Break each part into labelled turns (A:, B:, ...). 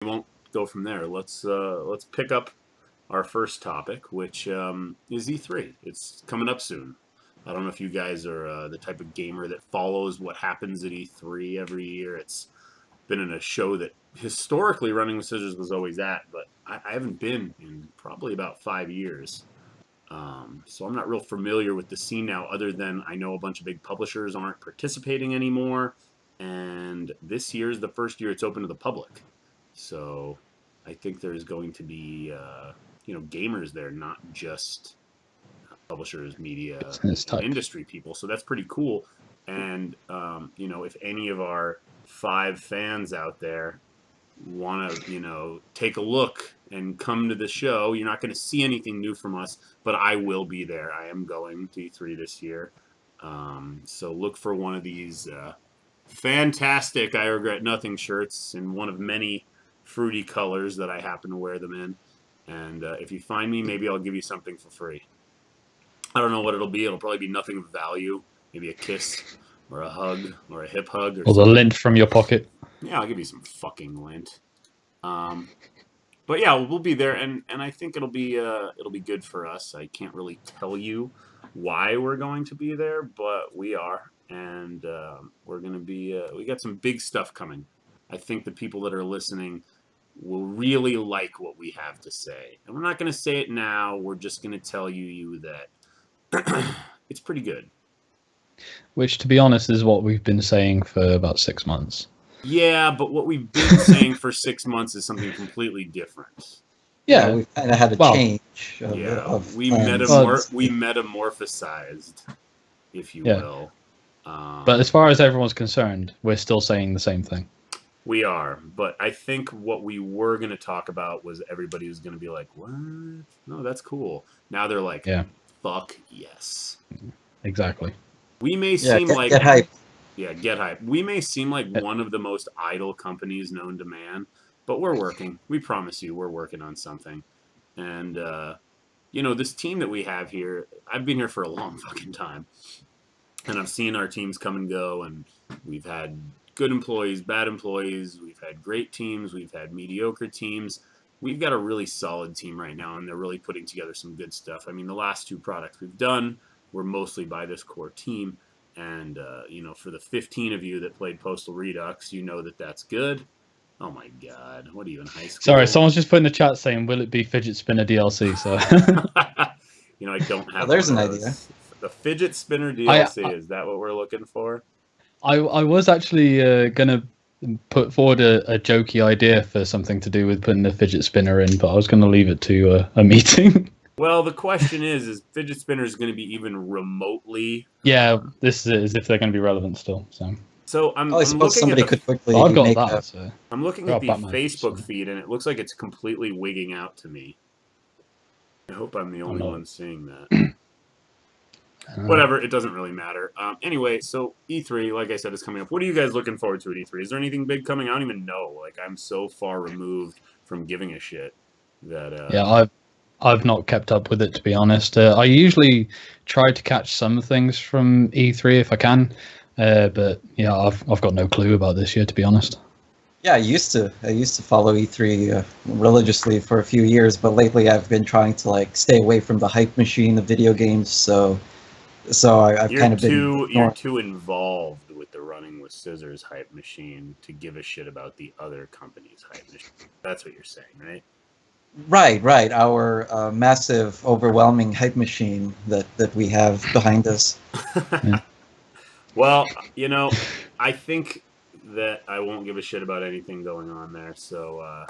A: we won't go from there. Let's pick up our first topic, which is E3. It's coming up soon. I don't know if you guys are the type of gamer that follows what happens at E3 every year. It's been in a show that historically Running with Scissors was always at, but I haven't been in probably about 5 years. So I'm not real familiar with the scene now, other than I know a bunch of big publishers aren't participating anymore. And this year is the first year it's open to the public. So I think there's going to be, gamers there, not just publishers, media,
B: Business type.
A: industry people. So that's pretty cool. And, if any of our 5 fans out there want to, take a look and come to the show, you're not going to see anything new from us, but I will be there. I am going to E3 this year. So look for one of these fantastic I Regret Nothing shirts in one of many fruity colors that I happen to wear them in. And if you find me, maybe I'll give you something for free. I don't know what it'll be. It'll probably be nothing of value. Maybe a kiss or a hug or a hip hug.
B: Or the lint from your pocket.
A: Yeah, I'll give you some fucking lint. But yeah, we'll be there, and I think it'll be good for us. I can't really tell you why we're going to be there, but we are, and we're going to be. We got some big stuff coming. I think the people that are listening will really like what we have to say, and we're not going to say it now. We're just going to tell you that it's pretty good.
B: Which, to be honest, is what we've been saying for about 6 months.
A: Yeah, but what we've been saying for 6 months is something completely different.
C: Yeah, we've kind of had a change.
A: We metamorphosized, if you will.
B: But as far as everyone's concerned, we're still saying the same thing.
A: We are, but I think what we were going to talk about was everybody was going to be like, what? No, that's cool. Now they're like, fuck yes.
B: Exactly.
A: We may seem like...
C: Get hype.
A: Yeah, get hype. We may seem like one of the most idle companies known to man, but we're working. We promise you we're working on something. And, this team that we have here, I've been here for a long fucking time. And I've seen our teams come and go, and we've had good employees, bad employees. We've had great teams. We've had mediocre teams. We've got a really solid team right now, and they're really putting together some good stuff. I mean, the last 2 products we've done were mostly by this core team. And, for the 15 of you that played Postal Redux, you know that that's good. Oh, my God. What are you in high school?
B: Sorry, someone's just put in the chat saying, will it be Fidget Spinner DLC? So,
A: I don't have
C: there's an idea.
A: The Fidget Spinner DLC, is that what we're looking for?
B: I was actually going to put forward a jokey idea for something to do with putting the Fidget Spinner in, but I was going to leave it to a meeting.
A: Well, the question is Fidget Spinner is going to be even remotely...
B: Yeah, this is as if they're going to be relevant still.
A: So I'm
C: I suppose
A: looking
C: somebody
A: at
C: could quickly
B: I've got
C: make
B: that. So.
A: I'm looking at the Facebook feed, and it looks like it's completely wigging out to me. I hope I'm the only one seeing that. Whatever, it doesn't really matter. Anyway, so E3, like I said, is coming up. What are you guys looking forward to at E3? Is there anything big coming? I don't even know. Like, I'm so far removed from giving a shit that...
B: Yeah, I've not kept up with it, to be honest. I usually try to catch some things from E3 if I can, but yeah, I've got no clue about this year, to be honest.
C: Yeah, I used to follow E3 religiously for a few years, but lately I've been trying to stay away from the hype machine of video games. So I've kind of been.
A: You're too involved with the Running with Scissors hype machine to give a shit about the other company's hype machine. That's what you're saying, right?
C: Right. Our massive, overwhelming hype machine that we have behind us.
A: Well, I think that I won't give a shit about anything going on there. So,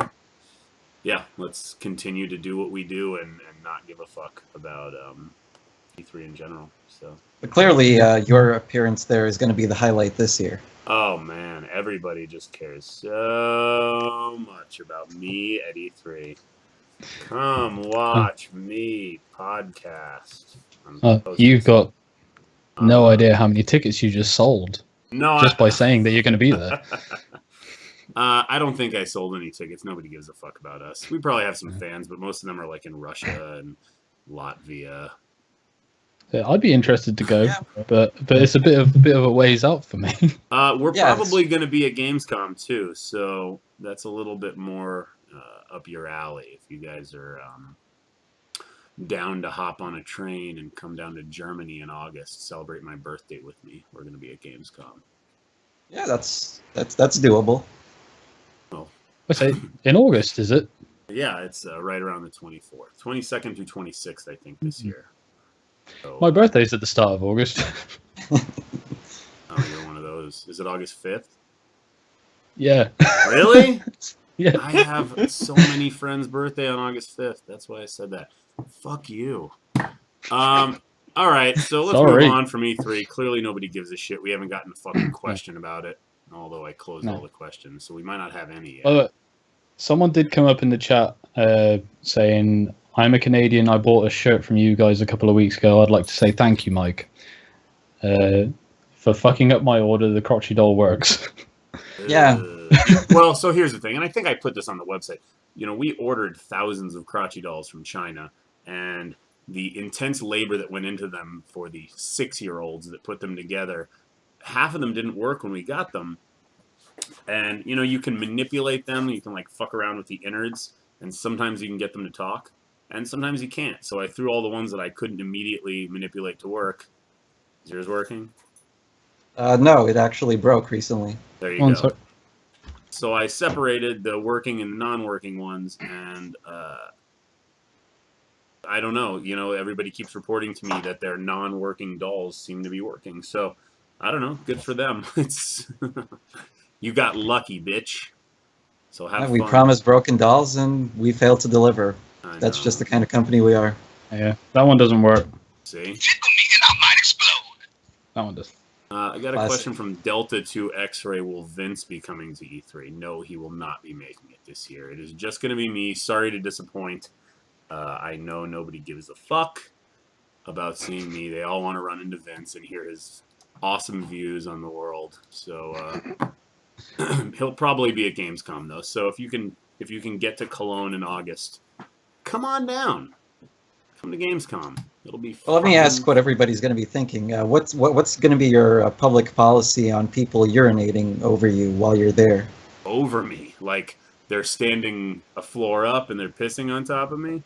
A: let's continue to do what we do and not give a fuck about E3 in general. So,
C: but clearly, your appearance there is going to be the highlight this year.
A: Oh man, everybody just cares so much about me at E3. Come watch me podcast.
B: You've got no idea how many tickets you just sold.
A: No,
B: just by saying that you're going to be there.
A: I don't think I sold any tickets. Nobody gives a fuck about us. We probably have some fans, but most of them are in Russia and Latvia.
B: I'd be interested to go,
C: Yeah.
B: but it's a bit of a ways out for me.
A: We're
C: Yeah,
A: probably going to be at Gamescom too, so that's a little bit more up your alley if you guys are down to hop on a train and come down to Germany in August, celebrate my birthday with me. We're going to be at Gamescom.
C: Yeah, that's doable.
B: I say in August, is it?
A: Yeah, it's right around the 24th, 22nd through 26th, I think, this year. So,
B: My birthday's at the start of August.
A: Oh, you're one of those. Is it August 5th?
B: Yeah.
A: Really?
B: Yeah.
A: I have so many friends' birthday on August 5th. That's why I said that. Fuck you. All right, so let's move
B: Sorry.
A: on from E3. Clearly, nobody gives a shit. We haven't gotten a fucking question about it, although I closed all the questions, so we might not have any yet.
B: Someone did come up in the chat saying, "I'm a Canadian. I bought a shirt from you guys a couple of weeks ago. I'd like to say thank you, Mike, for fucking up my order. The Krotchy doll works."
C: Yeah.
A: Well, so here's the thing, and I think I put this on the website. You know, we ordered thousands of Krotchy dolls from China, and the intense labor that went into them for the 6-year-olds that put them together, half of them didn't work when we got them. And, you know, you can manipulate them. You can, like, fuck around with the innards, and sometimes you can get them to talk, and sometimes you can't. So I threw all the ones that I couldn't immediately manipulate to work. Is yours working?
C: No, it actually broke recently.
A: There you go. So I separated the working and the non-working ones, and I don't know. You know, everybody keeps reporting to me that their non-working dolls seem to be working. So I don't know. Good for them. It's you got lucky, bitch. So have fun.
C: We promised broken dolls, and we failed to deliver. That's just the kind of company we are.
B: Yeah, that one doesn't work.
A: See?
D: Tickle me and I might explode.
B: That one does.
A: I got a question from Delta 2 X-Ray. Will Vince be coming to E3? No, he will not be making it this year. It is just going to be me. Sorry to disappoint. I know nobody gives a fuck about seeing me. They all want to run into Vince and hear his awesome views on the world. So he'll probably be at Gamescom though. So if you can get to Cologne in August, come on down. Come to Gamescom. It'll be fun.
C: Well, let me ask what everybody's going to be thinking. What's going to be your public policy on people urinating over you while you're there?
A: Over me? Like they're standing a floor up and they're pissing on top of me?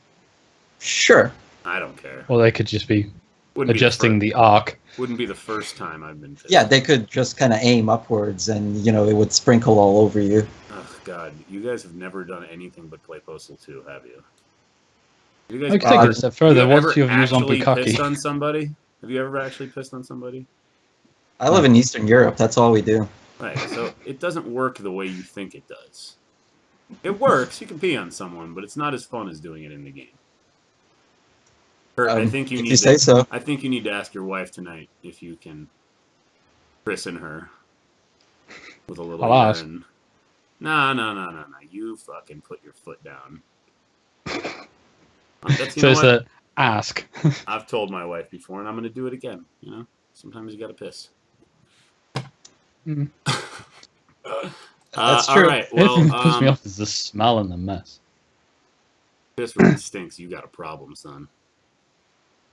C: Sure.
A: I don't care.
B: Or they could just be
A: Wouldn't
B: adjusting
A: be
B: the arc.
A: Wouldn't be the first time I've been pissed.
C: Yeah, they could just kind of aim upwards and, it would sprinkle all over you.
A: Oh, God. You guys have never done anything but play Postal 2, have you?
B: I can take it a step further. What's your views on
A: pissed
B: Bukkake?
A: on somebody? Have you ever actually pissed on somebody?
C: I live in Eastern Europe. That's all we do.
A: Right, so it doesn't work the way you think it does. It works. You can pee on someone, but it's not as fun as doing it in the game. Kurt, I think you
C: if
A: need
C: you say so.
A: I think you need to ask your wife tonight if you can christen her with a little
B: I'll ask.
A: urine. No. You fucking put your foot down.
B: So it's a ask.
A: I've told my wife before, and I'm going to do it again. You know, sometimes you got to piss.
B: Mm.
C: That's
A: all
C: true.
A: right. Well,
B: What pisses me off is the smell and the mess.
A: piss really stinks. You got a problem, son.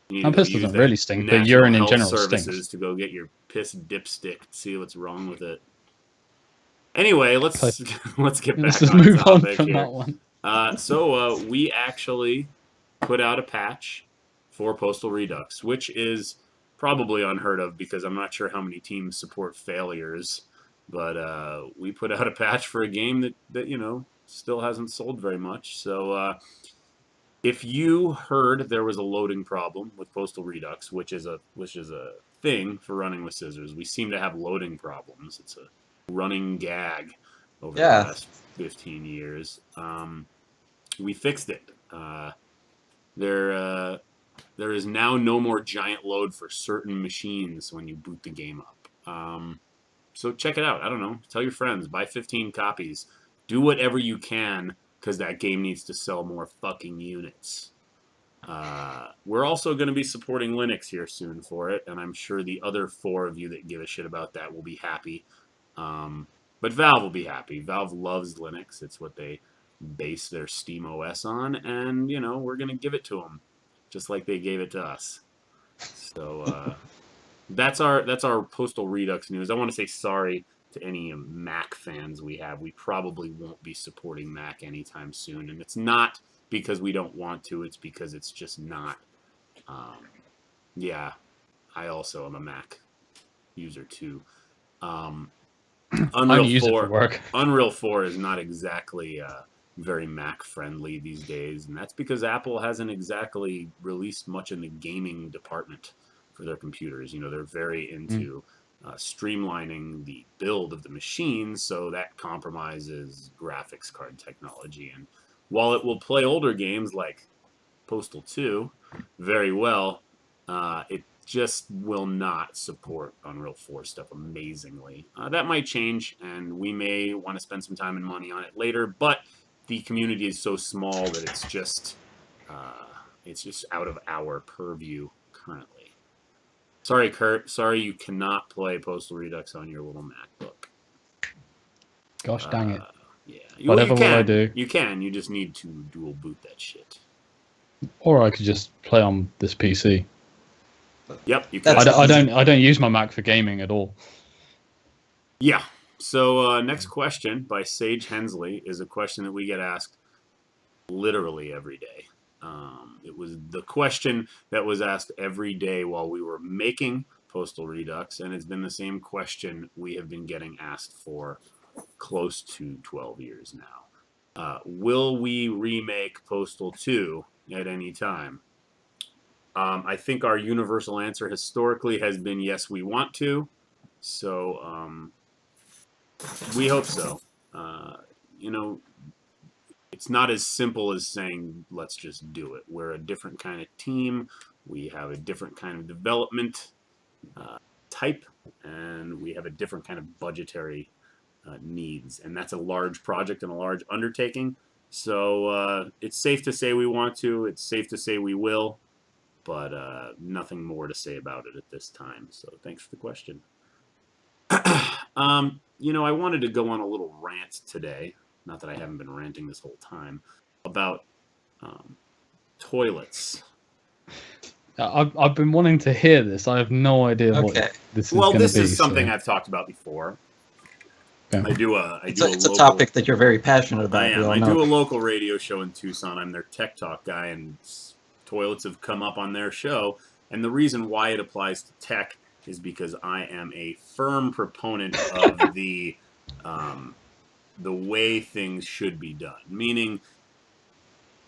A: You
B: My
A: need to
B: piss
A: use
B: doesn't
A: that
B: really stink, but
A: National
B: urine in
A: Health
B: general
A: Services
B: stinks.
A: to go get your piss dipstick. See what's wrong with it. Anyway, let's get back
B: Let's just
A: on
B: move on
A: topic
B: from
A: here.
B: that one.
A: So we actually put out a patch for Postal Redux, which is probably unheard of because I'm not sure how many teams support failures. But we put out a patch for a game that you know still hasn't sold very much. So if you heard there was a loading problem with Postal Redux, which is a thing for running with scissors, we seem to have loading problems. It's a running gag over the last 15 years. We fixed it. There is now no more giant load for certain machines when you boot the game up. So check it out. I don't know. Tell your friends. Buy 15 copies. Do whatever you can because that game needs to sell more fucking units. We're also going to be supporting Linux here soon for it, and I'm sure the other 4 of you that give a shit about that will be happy. But Valve will be happy. Valve loves Linux. It's what they base their Steam OS on, and, you know, we're going to give it to them, just like they gave it to us. So that's our Postal Redux news. I want to say sorry to any Mac fans we have. We probably won't be supporting Mac anytime soon, and it's not because we don't want to. It's because it's just not. Yeah, I also am a Mac user too. Um,
B: I
A: Unreal
B: only use it for
A: 4,
B: work.
A: Unreal 4 is not exactly very Mac friendly these days, and that's because Apple hasn't exactly released much in the gaming department for their computers. You know, they're very into streamlining the build of the machine, so that compromises graphics card technology. And while it will play older games like Postal 2 very well, it just will not support Unreal 4 stuff amazingly. That might change, and we may want to spend some time and money on it later, but the community is so small that it's just out of our purview currently. Sorry, Kurt. Sorry you cannot play Postal Redux on your little MacBook.
B: Gosh dang it.
A: Yeah.
B: Whatever will I do?
A: You can. You just need to dual boot that shit.
B: Or I could just play on this PC.
A: Yep, you can.
B: I don't use my Mac for gaming at all.
A: Yeah. So next question by Sage Hensley is a question that we get asked literally every day. It was the question that was asked every day while we were making Postal Redux, and it's been the same question we have been getting asked for close to 12 years now. Will we remake Postal 2 at any time? I think our universal answer historically has been yes, we want to. So we hope so. You know, it's not as simple as saying let's just do it. We're a different kind of team. We have a different kind of development type, and we have a different kind of budgetary needs. And that's a large project and a large undertaking. So it's safe to say we want to. It's safe to say we will. But nothing more to say about it at this time. So thanks for the question. You know, I wanted to go on a little rant today. Not that I haven't been ranting this whole time about toilets.
B: I've been wanting to hear this. I have no idea what this is going to be.
A: Well, this is something I've talked about before. Yeah.
C: It's a topic that you're very passionate about.
A: I do a local radio show in Tucson. I'm their tech talk guy, and toilets have come up on their show. And the reason why it applies to tech is because I am a firm proponent of the way things should be done. Meaning,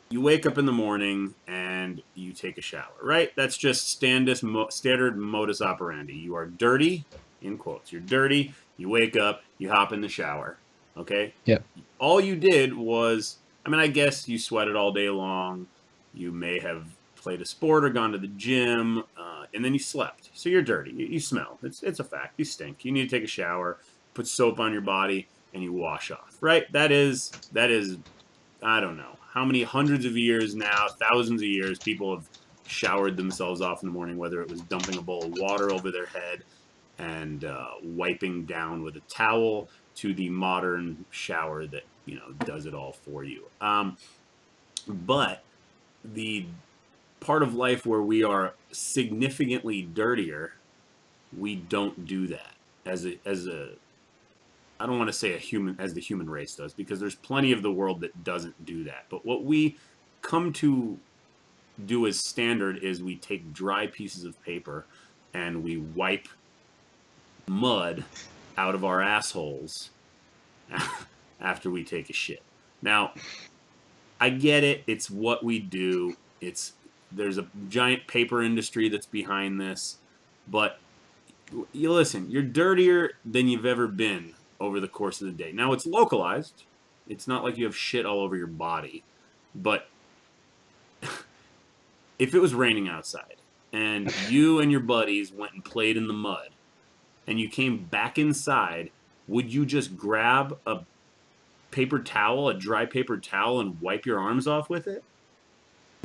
A: you wake up in the morning and you take a shower, right? That's just standard modus operandi. You are dirty, in quotes. You're dirty, you wake up, you hop in the shower, okay?
B: Yep.
A: All you did was, I mean, I guess you sweated all day long. You may have played a sport or gone to the gym, and then you slept. So you're dirty. You smell. It's a fact. You stink. You need to take a shower, put soap on your body, and you wash off, right? That is, I don't know how many hundreds of years now, thousands of years, people have showered themselves off in the morning, whether it was dumping a bowl of water over their head and wiping down with a towel to the modern shower that, you know, does it all for you. But the part of life where we are significantly dirtier, we don't do that as a I don't want to say as the human race does, because there's plenty of the world that doesn't do that. But what we come to do as standard is we take dry pieces of paper and we wipe mud out of our assholes after we take a shit. Now, I get it. It's what we do. There's a giant paper industry that's behind this. But you listen, you're dirtier than you've ever been over the course of the day. Now, it's localized. It's not like you have shit all over your body. But if it was raining outside and you and your buddies went and played in the mud and you came back inside, would you just grab a paper towel, a dry paper towel, and wipe your arms off with it?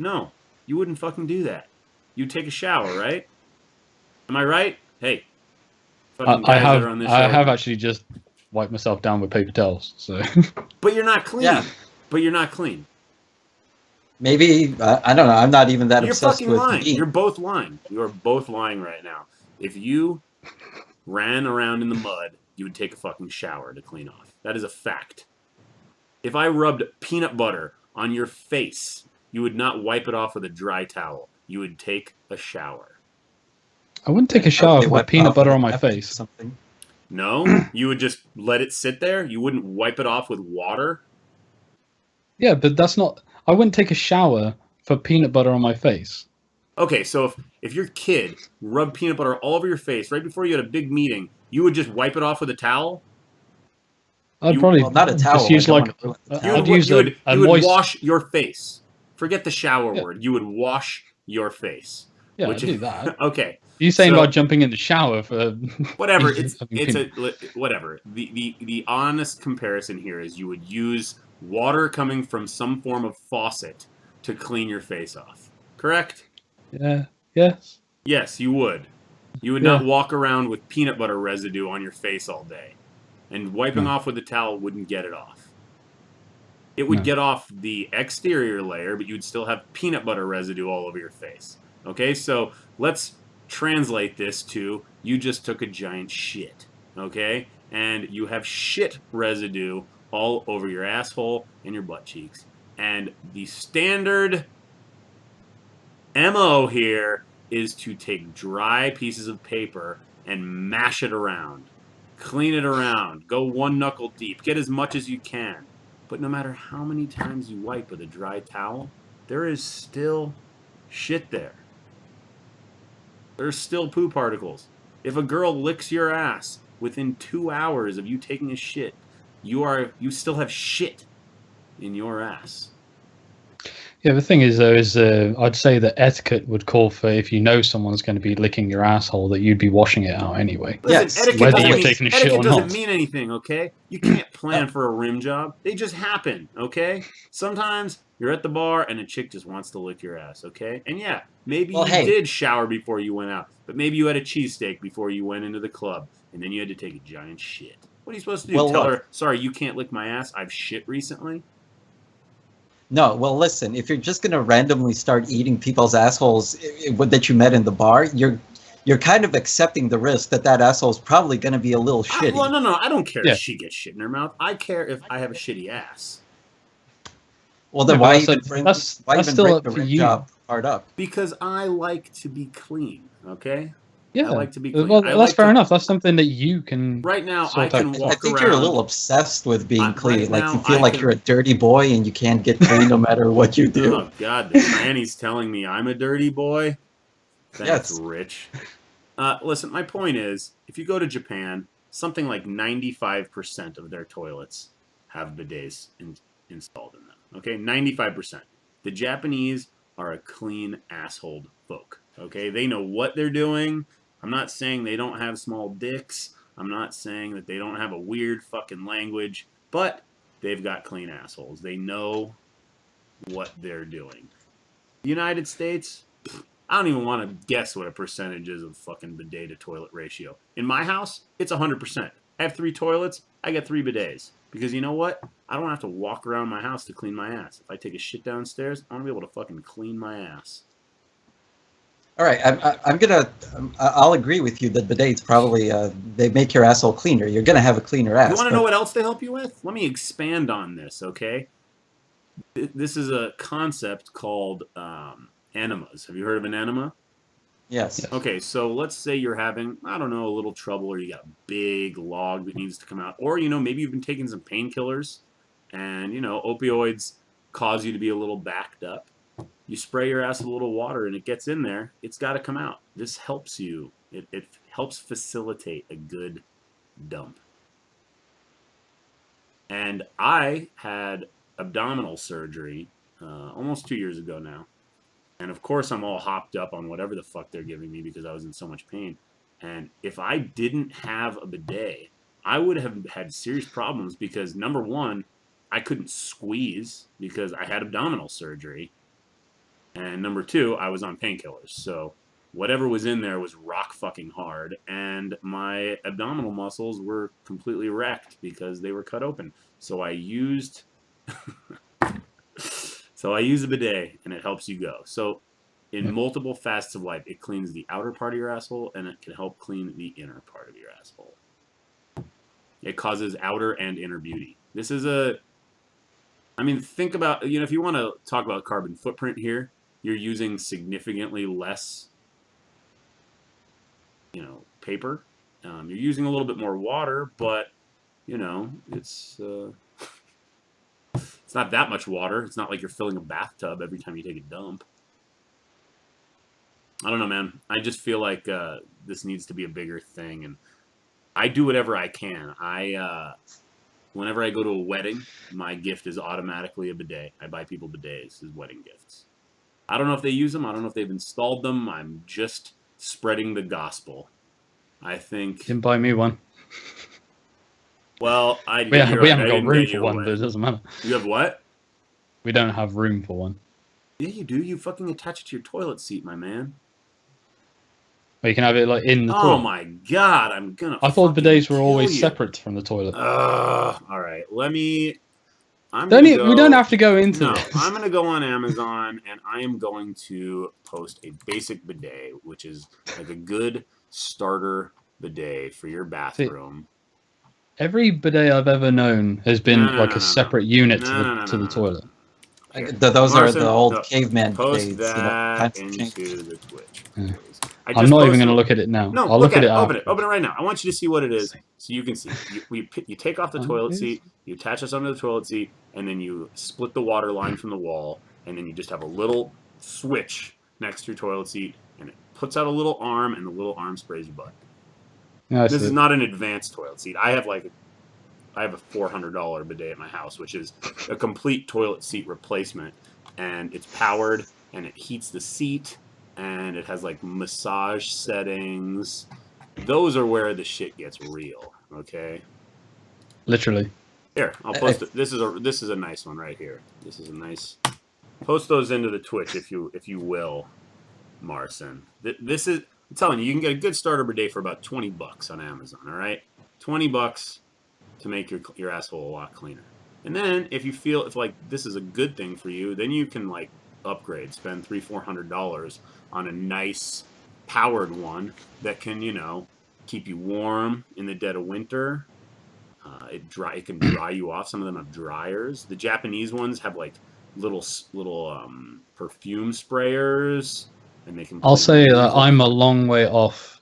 A: No, you wouldn't fucking do that. You'd take a shower, right? Am I right? Hey, fucking guys that are on this show.
B: I have actually just wiped myself down with paper towels. So,
A: but you're not clean. Yeah. But you're not clean.
C: Maybe I don't know. I'm not even that
A: You're
C: obsessed
A: fucking
C: with
A: lying.
C: meat.
A: You're both lying. You're both lying right now. If you ran around in the mud, you would take a fucking shower to clean off. That is a fact. If I rubbed peanut butter on your face, you would not wipe it off with a dry towel. You would take a shower.
B: I wouldn't take a
C: I'd
B: shower
C: probably
B: for
C: wipe it
B: peanut
C: off with
B: butter
C: a
B: on my
C: napkin or
B: face.
C: something.
A: No, you would just let it sit there. You wouldn't wipe it off with water.
B: Yeah, but that's not. I wouldn't take a shower for peanut butter on my face.
A: Okay, so if your kid rubbed peanut butter all over your face right before you had a big meeting, you would just wipe it off with a towel?
B: I'd
A: You-
B: probably
C: Well, not a
B: just
C: towel. I
B: use
C: don't
B: like
C: want to ruin the
B: I'd
C: towel.
B: use a
A: you would
B: moist.
A: wash your face. Forget the shower
B: Yeah.
A: word. You would wash your face.
B: Yeah, I'd
A: which
B: do that.
A: Okay.
B: You saying
A: So-
B: about jumping in the shower for
A: Whatever.
B: having
A: It's
B: peanut-
A: whatever. The honest comparison here is you would use water coming from some form of faucet to clean your face off. Correct?
B: Yeah. Yes.
A: Yes, you would. You would
B: Yeah.
A: not walk around with peanut butter residue on your face all day. And wiping
B: No.
A: off with a towel wouldn't get it off. It would
B: No.
A: get off the exterior layer, but you'd still have peanut butter residue all over your face. Okay, so let's translate this to you just took a giant shit. Okay? And you have shit residue all over your asshole and your butt cheeks. And the standard MO here is to take dry pieces of paper and mash it around. Clean it around. Go one knuckle deep. Get as much as you can. But no matter how many times you wipe with a dry towel, there is still shit there. There's still poo particles. If a girl licks your ass within 2 hours of you taking a shit, you still have shit in your ass.
B: Yeah, the thing is, though, I'd say that etiquette would call for if you know someone's going to be licking your asshole, that you'd be washing it out anyway.
A: Listen,
C: Yes,
A: etiquette
B: whether
A: doesn't
B: you've
A: mean,
B: taken a shit
A: etiquette
B: or
A: doesn't
B: not.
A: mean anything, okay? You can't plan for a rim job. They just happen, okay? Sometimes you're at the bar and a chick just wants to lick your ass, okay? And yeah, maybe
C: Well,
A: you
C: hey.
A: did shower before you went out, but maybe you had a cheesesteak before you went into the club, and then you had to take a giant shit. What are you supposed to do?
C: Well,
A: Tell
C: look.
A: her, sorry, you can't lick my ass. I've shit recently?
C: No, well, listen. If you're just gonna randomly start eating people's assholes that you met in the bar, you're kind of accepting the risk that asshole is probably gonna be a little shitty.
A: Well, no, I don't care
B: Yeah.
A: if she gets shit in her mouth. I care if I have a shitty ass.
C: Well, then
B: Yeah, but
C: why
B: that's
C: even
B: a-
C: bring
B: that's-
C: why
B: that's
C: even
B: still
C: break
B: up
C: the
B: to
C: rim
B: you.
C: job part up?
A: Because I like to be clean, okay?
B: Yeah,
A: I like to be clean.
B: well,
A: I
B: that's
A: like
B: fair
A: to-
B: enough. That's something that you can.
A: Right now,
B: Sort
A: I
B: out.
A: can
C: I
A: walk
C: think
A: around.
C: you're a little obsessed with being
A: Right
C: clean. Like
A: now,
C: you feel
A: I
C: like
A: can-
C: you're a dirty boy and you can't get clean no matter what you do.
A: Oh God, the tranny's telling me I'm a dirty boy. Thanks,
C: Yes.
A: Rich. Listen, my point is, if you go to Japan, something like 95% of their toilets have bidets installed in them. Okay, 95%. The Japanese are a clean asshole folk. Okay, they know what they're doing. I'm not saying they don't have small dicks. I'm not saying that they don't have a weird fucking language, but they've got clean assholes. They know what they're doing. The United States, I don't even want to guess what a percentage is of fucking bidet to toilet ratio. In my house, it's 100%. I have 3 toilets. I get 3 bidets. Because you know what? I don't have to walk around my house to clean my ass. If I take a shit downstairs, I want to be able to fucking clean my ass.
C: All right, I'll agree with you that bidets probably they make your asshole cleaner. You're gonna have a cleaner ass.
A: You want to
C: but-
A: know what else they help you with? Let me expand on this, okay? This is a concept called enemas. Have you heard of an enema?
C: Yes.
A: Okay, so let's say you're having, I don't know, a little trouble, or you got a big log that needs to come out. Or, maybe you've been taking some painkillers, and, opioids cause you to be a little backed up. You spray your ass with a little water, and it gets in there. It's got to come out. This helps you. It helps facilitate a good dump. And I had abdominal surgery almost 2 years ago now. And of course, I'm all hopped up on whatever the fuck they're giving me because I was in so much pain. And if I didn't have a bidet, I would have had serious problems because, number one, I couldn't squeeze because I had abdominal surgery. And number two, I was on painkillers. So whatever was in there was rock fucking hard. And my abdominal muscles were completely wrecked because they were cut open. So I used... So I use a bidet, and it helps you go. So in multiple fasts of wipe, it cleans the outer part of your asshole, and it can help clean the inner part of your asshole. It causes outer and inner beauty. This is a... I mean, think about... if you want to talk about carbon footprint here, you're using significantly less, paper. You're using a little bit more water, but, it's... It's not that much water. It's not like you're filling a bathtub every time you take a dump. I don't know, man. I just feel like this needs to be a bigger thing, and I do whatever I can. Whenever I go to a wedding, my gift is automatically a bidet. I buy people bidets as wedding gifts. I don't know if they use them. I don't know if they've installed them. I'm just spreading the gospel. I think...
B: Didn't buy me one.
A: Well,
B: we haven't got room for one, but it doesn't matter.
A: You have what?
B: We don't have room for one.
A: Yeah, you do. You fucking attach it to your toilet seat, my man.
B: Well, you can have it like in the toilet.
A: Oh my god, I'm gonna.
B: I thought bidets were always separate from the toilet.
A: All right, let me.
B: We don't have to go into this.
A: I'm gonna go on Amazon and I am going to post a basic bidet, which is like a good starter bidet for your bathroom.
B: Every bidet I've ever known has been a separate unit to the toilet.
C: Those are the old caveman
A: Post
C: bidets.
A: that into the Twitch.
B: Yeah. I'm not even going to look at it now.
A: No,
B: I'll look at it
A: Open it right now. I want you to see what it is, so you can see. You take off the toilet seat, you attach this onto the toilet seat, and then you split the water line from the wall, and then you just have a little switch next to your toilet seat, and it puts out a little arm, and the little arm sprays your butt.
B: Yeah,
A: this is not an advanced toilet seat. I have a $400 bidet at my house, which is a complete toilet seat replacement, and it's powered, and it heats the seat, and it has like massage settings. Those are where the shit gets real, okay?
B: Literally.
A: Here, I'll post it. This is a nice one right here. This is a nice. Post those into the Twitch if you will, Marcin. This is. I'm telling you, you can get a good starter bidet for about $20 on Amazon. All right, $20 to make your asshole a lot cleaner. And then if you feel if this is a good thing for you, then you can upgrade, spend $300-400 on a nice powered one that can keep you warm in the dead of winter. It can dry you off. Some of them have dryers. The Japanese ones have little perfume sprayers, and they can.
B: I'll say that I'm a long way off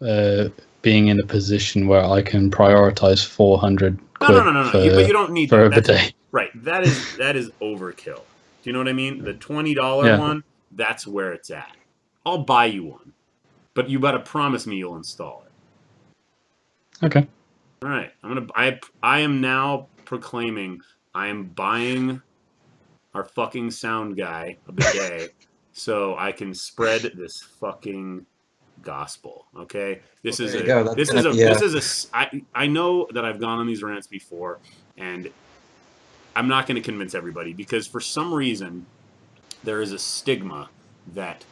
B: being in a position where I can prioritize 400 quid.
A: No. But you don't need
B: for a bidet.
A: Right. That is overkill. Do you know what I mean? The $20 one, that's where it's at. I'll buy you one, but you better promise me you'll install it.
B: Okay.
A: All right. I am now proclaiming I am buying our fucking sound guy a bidet so I can spread this fucking gospel. Okay. I know that I've gone on these rants before, and I'm not going to convince everybody because for some reason there is a stigma that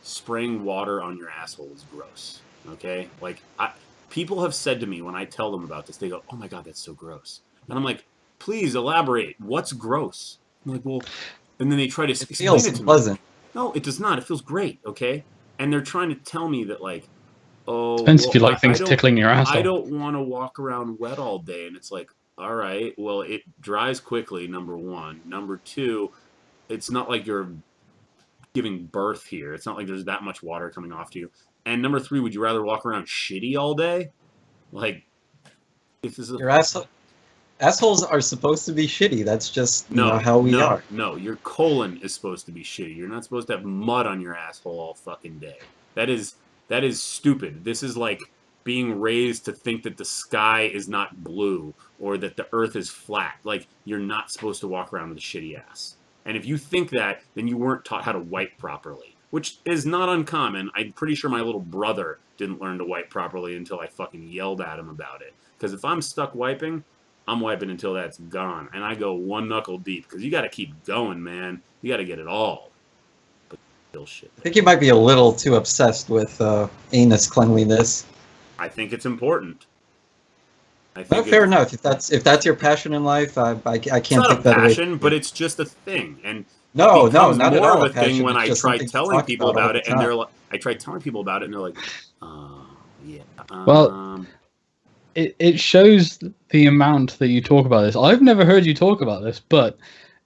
A: spraying water on your asshole is gross. Okay? People have said to me when I tell them about this, they go, "Oh my god, that's so gross." And I'm like, "Please elaborate. What's gross?" I'm like, "Well," and then they try to explain it to me.
C: Pleasant.
A: No, it does not. It feels great, okay? And they're trying to tell me that
B: depends if you like things tickling your asshole.
A: I don't want to walk around wet all day, and it's like, all right, well, it dries quickly, number one. Number two, it's not like you're giving birth here. It's not like there's that much water coming off to you. And number three, would you rather walk around shitty all day? If this is
C: your assholes are supposed to be shitty. That's just how we are.
A: No, your colon is supposed to be shitty. You're not supposed to have mud on your asshole all fucking day. That is stupid. This is like being raised to think that the sky is not blue or that the earth is flat. You're not supposed to walk around with a shitty ass. And if you think that, then you weren't taught how to wipe properly, which is not uncommon. I'm pretty sure my little brother didn't learn to wipe properly until I fucking yelled at him about it. Because if I'm stuck wiping, I'm wiping until that's gone. And I go one knuckle deep because you got to keep going, man. You got to get it all. But still shit.
C: I think you might be a little too obsessed with anus cleanliness.
A: I think it's important.
C: Fair enough. If that's your passion in life, I can't take that away.
A: It's not a passion, but it's just a thing. And
C: No, no,
A: becomes
C: not at
A: more of
C: all
A: a
C: a
A: thing
C: passion.
A: when
C: It's
A: I
C: just
A: try
C: something to
A: telling
C: talk
A: people
C: about all
A: about
C: the
A: it, and
C: time.
A: they're like, I try telling people about it, and they're like, yeah,
B: Well, it shows the amount that you talk about this. I've never heard you talk about this, but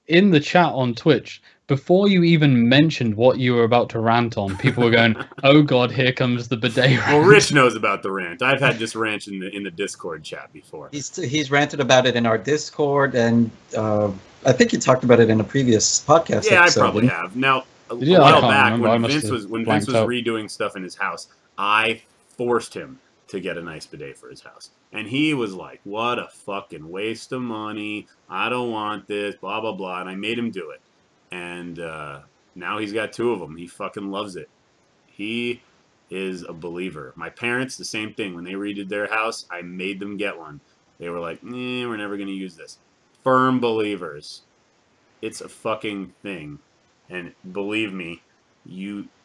B: in the chat on Twitch, before you even mentioned what you were about to rant on, people were going, "Oh God, here comes the bidet rant."
A: Well, Rich knows about the rant. I've had this rant in the Discord chat before.
C: He's ranted about it in our Discord, and I think he talked about it in a previous podcast
A: Yeah, I
C: episode.
A: probably
C: Didn't
A: have. Now, a
B: Yeah, I
A: while
B: can't
A: back
B: remember. I
A: when
B: must
A: Vince
B: have
A: was
B: blanked out.
A: redoing stuff in his house, I forced him to get a nice bidet for his house, and he was like, "What a fucking waste of money! I don't want this." Blah blah blah, and I made him do it, and now he's got two of them. He fucking loves it. He is a believer. My parents, the same thing. When they redid their house, I made them get one. They were like, we're never going to use this. Firm believers. It's a fucking thing. And believe me,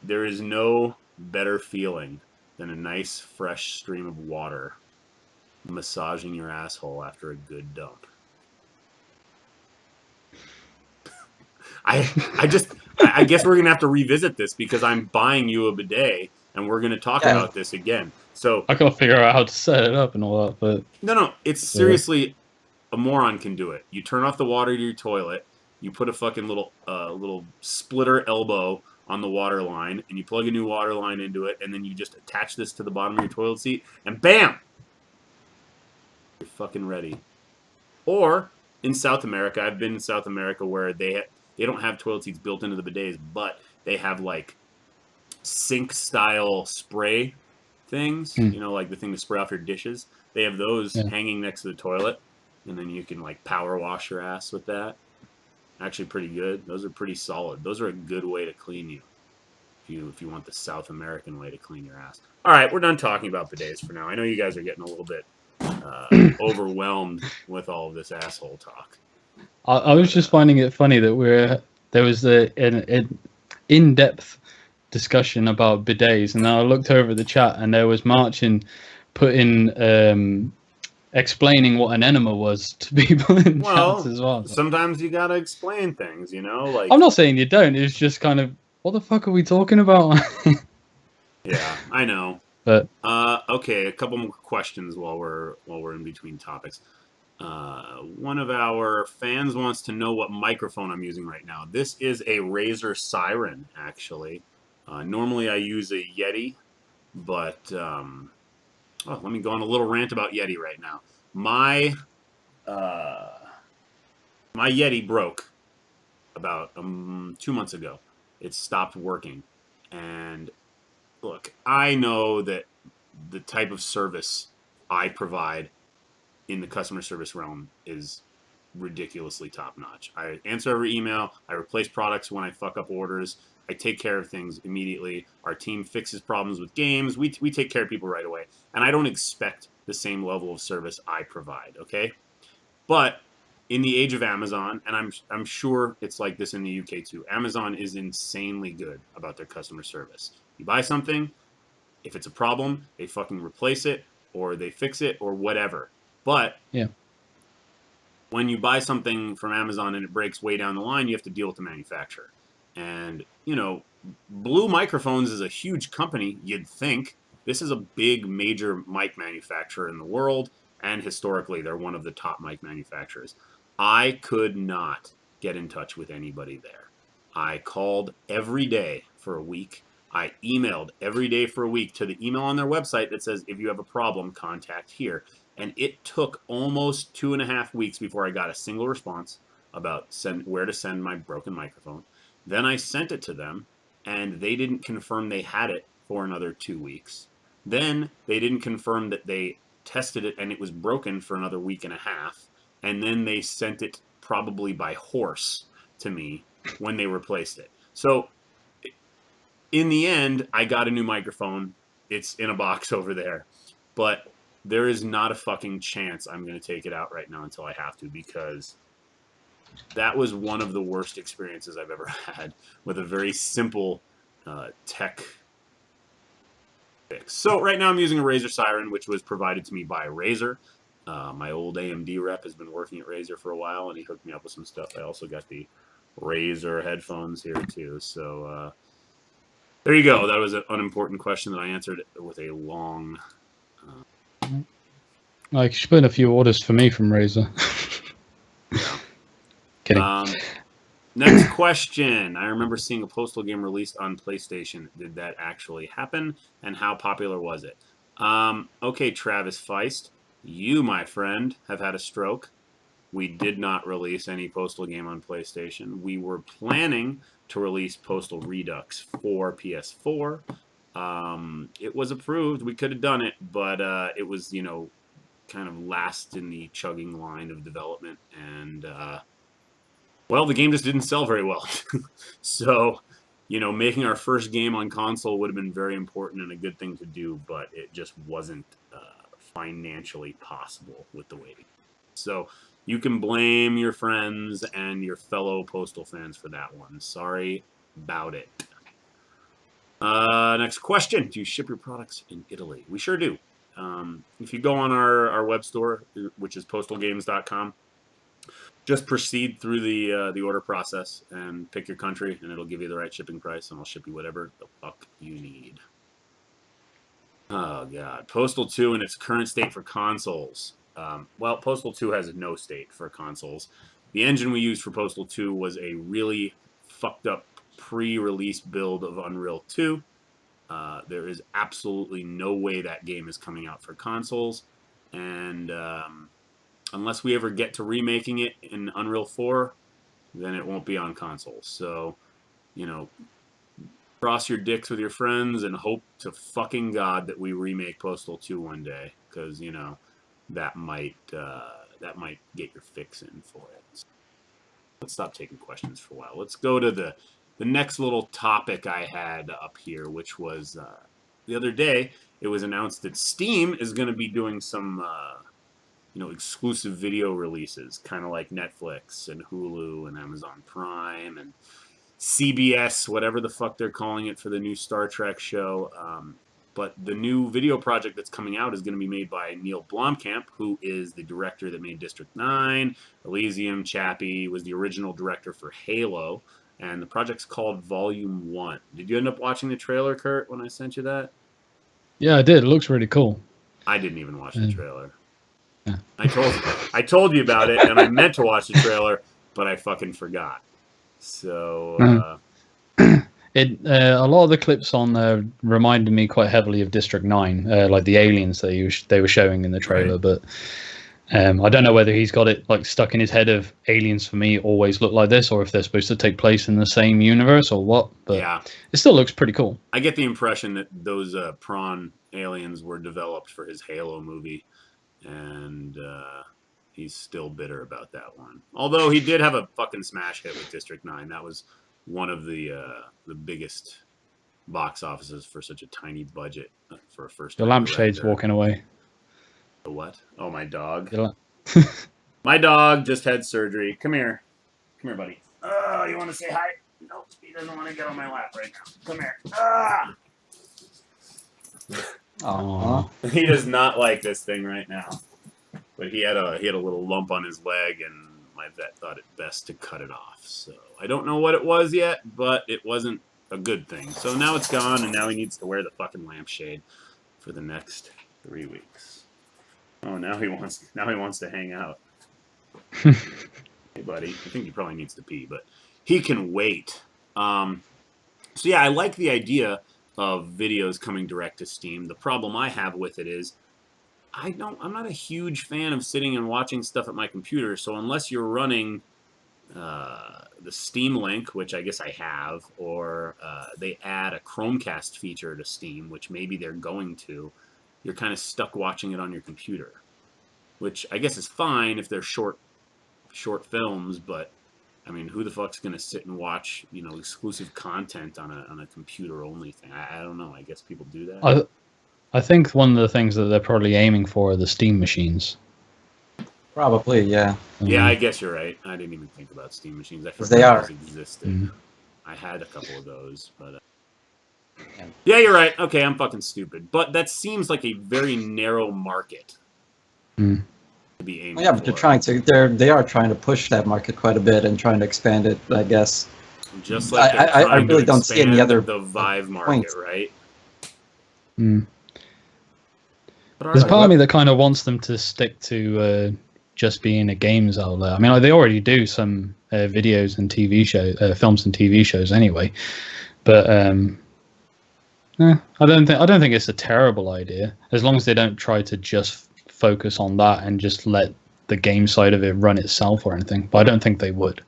A: there is no better feeling than a nice fresh stream of water massaging your asshole after a good dump. I guess we're gonna have to revisit this because I'm buying you a bidet and we're gonna talk
C: Yeah.
A: about this again. So
B: I can't figure out how to set it up and all that, but
A: no, it's seriously a moron can do it. You turn off the water to your toilet, you put a fucking little splitter elbow on the water line, and you plug a new water line into it, and then you just attach this to the bottom of your toilet seat, and bam, you're fucking ready. Or in South America, I've been in South America where they don't have toilet seats built into the bidets, but they have like sink style spray things, like the thing to spray off your dishes. They have those hanging next to the toilet, and then you can like power wash your ass with that. Actually, pretty good. Those are pretty solid. Those are a good way to clean you. If you want the South American way to clean your ass. All right, we're done talking about bidets for now. I know you guys are getting a little bit overwhelmed with all of this asshole talk.
B: I was just finding it funny that there was an in-depth discussion about bidets, and then I looked over the chat, and there was Marcin putting explaining what an enema was to people in chats as well.
A: Sometimes you gotta explain things, like
B: I'm not saying you don't. It's just kind of, what the fuck are we talking about?
A: Yeah, I know.
B: But
A: okay, a couple more questions while we're in between topics. One of our fans wants to know what microphone I'm using right now. This is a Razer Siren, actually. Normally I use a Yeti, but let me go on a little rant about Yeti right now. My Yeti broke about 2 months ago. It stopped working, and look, I know that the type of service I provide in the customer service realm is ridiculously top notch. I answer every email. I replace products when I fuck up orders. I take care of things immediately. Our team fixes problems with games. We take care of people right away. And I don't expect the same level of service I provide, okay? But in the age of Amazon, and I'm sure it's like this in the UK too, Amazon is insanely good about their customer service. You buy something, if it's a problem, they fucking replace it, or they fix it, or whatever. But when you buy something from Amazon and it breaks way down the line, you have to deal with the manufacturer. And, Blue Microphones is a huge company, you'd think. This is a big, major mic manufacturer in the world, and historically, they're one of the top mic manufacturers. I could not get in touch with anybody there. I called every day for a week. I emailed every day for a week to the email on their website that says, if you have a problem, contact here. And it took almost 2.5 weeks before I got a single response about where to send my broken microphone. Then I sent it to them, and they didn't confirm they had it for another 2 weeks. Then they didn't confirm that they tested it and it was broken for another week and a half. And then they sent it probably by horse to me when they replaced it. So in the end, I got a new microphone. It's in a box over there. But there is not a fucking chance I'm going to take it out right now until I have to, because that was one of the worst experiences I've ever had with a very simple tech fix. So right now I'm using a Razer Siren, which was provided to me by Razer. My old AMD rep has been working at Razer for a while, and he hooked me up with some stuff. I also got the Razer headphones here too. So there you go. That was an unimportant question that I answered with a long.
B: Like, you should put in a few orders for me from Razer.
A: Yeah.
B: Kidding.
A: Next question. I remember seeing a Postal game released on PlayStation. Did that actually happen? And how popular was it? Okay, Travis Feist. You, my friend, have had a stroke. We did not release any Postal game on PlayStation. We were planning to release Postal Redux for PS4. It was approved. We could have done it, but it was, kind of last in the chugging line of development. And, well, the game just didn't sell very well. So, making our first game on console would have been very important and a good thing to do, but it just wasn't financially possible with the waiting. So you can blame your friends and your fellow Postal fans for that one. Sorry about it. Next question. Do you ship your products in Italy? We sure do. If you go on our web store, which is postalgames.com, just proceed through the order process and pick your country, and it'll give you the right shipping price, and I'll ship you whatever the fuck you need. Oh, God. Postal 2 in its current state for consoles. Well, Postal 2 has no state for consoles. The engine we used for Postal 2 was a really fucked up pre-release build of Unreal 2. There is absolutely no way that game is coming out for consoles, and unless we ever get to remaking it in Unreal 4, then it won't be on consoles. So, cross your dicks with your friends and hope to fucking God that we remake Postal 2 one day, because, that might get your fix in for it. So let's stop taking questions for a while. Let's go to the next little topic I had up here, which was the other day, it was announced that Steam is going to be doing some exclusive video releases, kind of like Netflix and Hulu and Amazon Prime and CBS, whatever the fuck they're calling it for the new Star Trek show. But the new video project that's coming out is going to be made by Neil Blomkamp, who is the director that made District 9, Elysium, Chappie, was the original director for Halo, and the project's called Volume 1. Did you end up watching the trailer, Kurt, when I sent you that?
B: Yeah, I did. It looks really cool.
A: I didn't even watch the trailer.
B: Yeah.
A: I told you about it, and I meant to watch the trailer, but I fucking forgot. So,
B: a lot of the clips on there reminded me quite heavily of District 9, like the aliens that they were showing in the trailer. Right. But I don't know whether he's got it like stuck in his head of aliens for me always look like this, or if they're supposed to take place in the same universe or what. But yeah, it still looks pretty cool.
A: I get the impression that those prawn aliens were developed for his Halo movie, and he's still bitter about that one. Although he did have a fucking smash hit with District 9. That was one of the biggest box offices for such a tiny budget for a first.
B: The lampshade's walking away.
A: The what? Oh, my dog. My dog just had surgery. Come here. Come here, buddy. Oh, you want to say hi? Nope, he doesn't want to get on my lap right now. Come here. Ah!
B: Aww.
A: He does not like this thing right now. But he had a little lump on his leg, and my vet thought it best to cut it off. So I don't know what it was yet, but it wasn't a good thing. So now it's gone, and now he needs to wear the fucking lampshade for the next 3 weeks. Oh, now he wants to hang out. Hey, buddy. I think he probably needs to pee, but he can wait. So yeah, I like the idea of videos coming direct to Steam. The problem I have with it is I'm not a huge fan of sitting and watching stuff at my computer. So unless you're running the Steam Link, which I guess I have, or they add a Chromecast feature to Steam, which maybe they're going to, you're kind of stuck watching it on your computer, which I guess is fine if they're short films, but I mean, who the fuck's going to sit and watch, exclusive content on a computer-only thing? I don't know. I guess people do that.
B: I think one of the things that they're probably aiming for are the Steam machines.
C: Probably, yeah.
A: Yeah, I guess you're right. I didn't even think about Steam machines. I forgot
C: they are.
A: those existed. I had a couple of those, but yeah, you're right. Okay, I'm fucking stupid. But that seems like a very narrow market. to be aiming
C: Well, yeah, but they are trying to push that market quite a bit and trying to expand it, I guess.
A: Just like they're
C: I
A: trying
C: really
A: to
C: don't see any
A: expand
C: other
A: the Vive market,
C: points.
A: right?
B: Mm.
A: But all
B: There's
A: right.
B: part of me that kind of wants them to stick to just being a games outlet. I mean, like, they already do some videos and TV shows, films and TV shows anyway. But I don't think it's a terrible idea, as long as they don't try to just focus on that and just let the game side of it run itself or anything. But I don't think they would.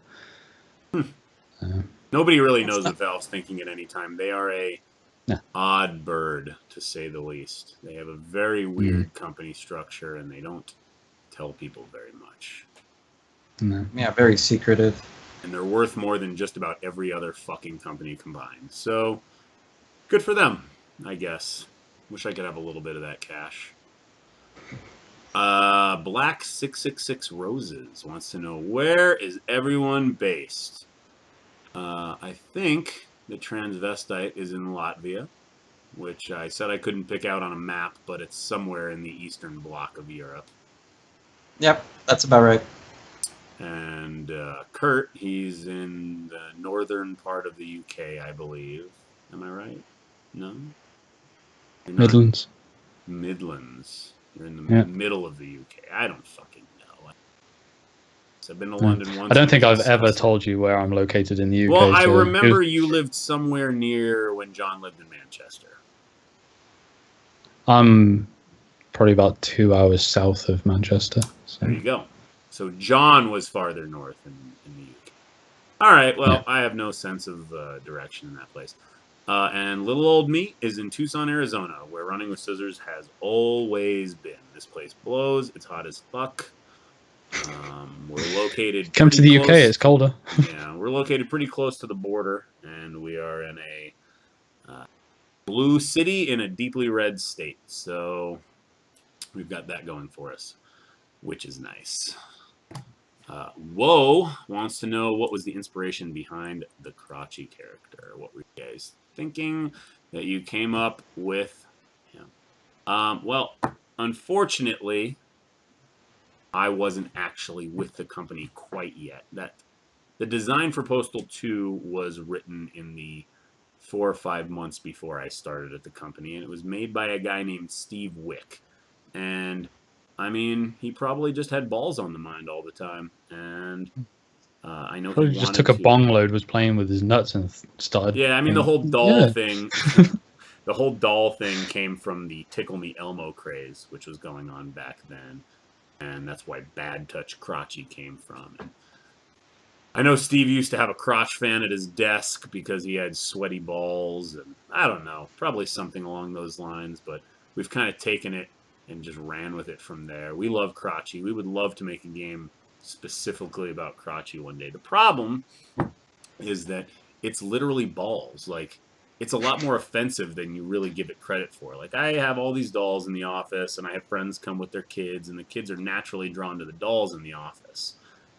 A: Nobody really knows what Valve's thinking at any time. They are a
B: No.
A: odd bird, to say the least. They have a very weird company structure, and they don't tell people very much.
B: No.
C: Yeah, very secretive.
A: And they're worth more than just about every other fucking company combined. So, good for them, I guess. Wish I could have a little bit of that cash. Black 666 Roses wants to know, where is everyone based? I think the transvestite is in Latvia, which I said I couldn't pick out on a map, but it's somewhere in the eastern bloc of Europe.
C: Yep, that's about right.
A: And Kurt, he's in the northern part of the UK, I believe. Am I right? No? You're not?
B: Midlands.
A: Midlands. You're in the middle of the UK. I don't fucking know. I've been to London once.
B: I don't think I've ever told you where I'm located in the UK.
A: Well, I
B: so
A: remember you lived somewhere near when John lived in Manchester.
B: I'm probably about 2 hours south of Manchester. So.
A: There you go. So John was farther north in the UK. All right. Well, I have no sense of direction in that place. And little old me is in Tucson, Arizona, where Running with Scissors has always been. This place blows. It's hot as fuck. We're located.
B: Come to the UK. It's colder.
A: Yeah, we're located pretty close to the border, and we are in a blue city in a deeply red state. So we've got that going for us, which is nice. Whoa wants to know, what was the inspiration behind the Krotchy character? What were you guys thinking that you came up with him? Well, unfortunately, I wasn't actually with the company quite yet. The design for Postal 2 was written in the 4 or 5 months before I started at the company, and it was made by a guy named Steve Wick. And I mean, he probably just had balls on the mind all the time, and I know
B: probably
A: he
B: just took a bong load, was playing with his nuts, and started.
A: Yeah, I mean, the whole doll thing. The whole doll thing came from the Tickle Me Elmo craze, which was going on back then. And that's why Bad Touch Krotchy came from. And I know Steve used to have a crotch fan at his desk because he had sweaty balls, and I don't know, probably something along those lines, but we've kind of taken it and just ran with it from there. We love Krotchy. We would love to make a game specifically about Krotchy one day. The problem is that it's literally balls. Like, it's a lot more offensive than you really give it credit for. Like, I have all these dolls in the office, and I have friends come with their kids, and the kids are naturally drawn to the dolls in the office.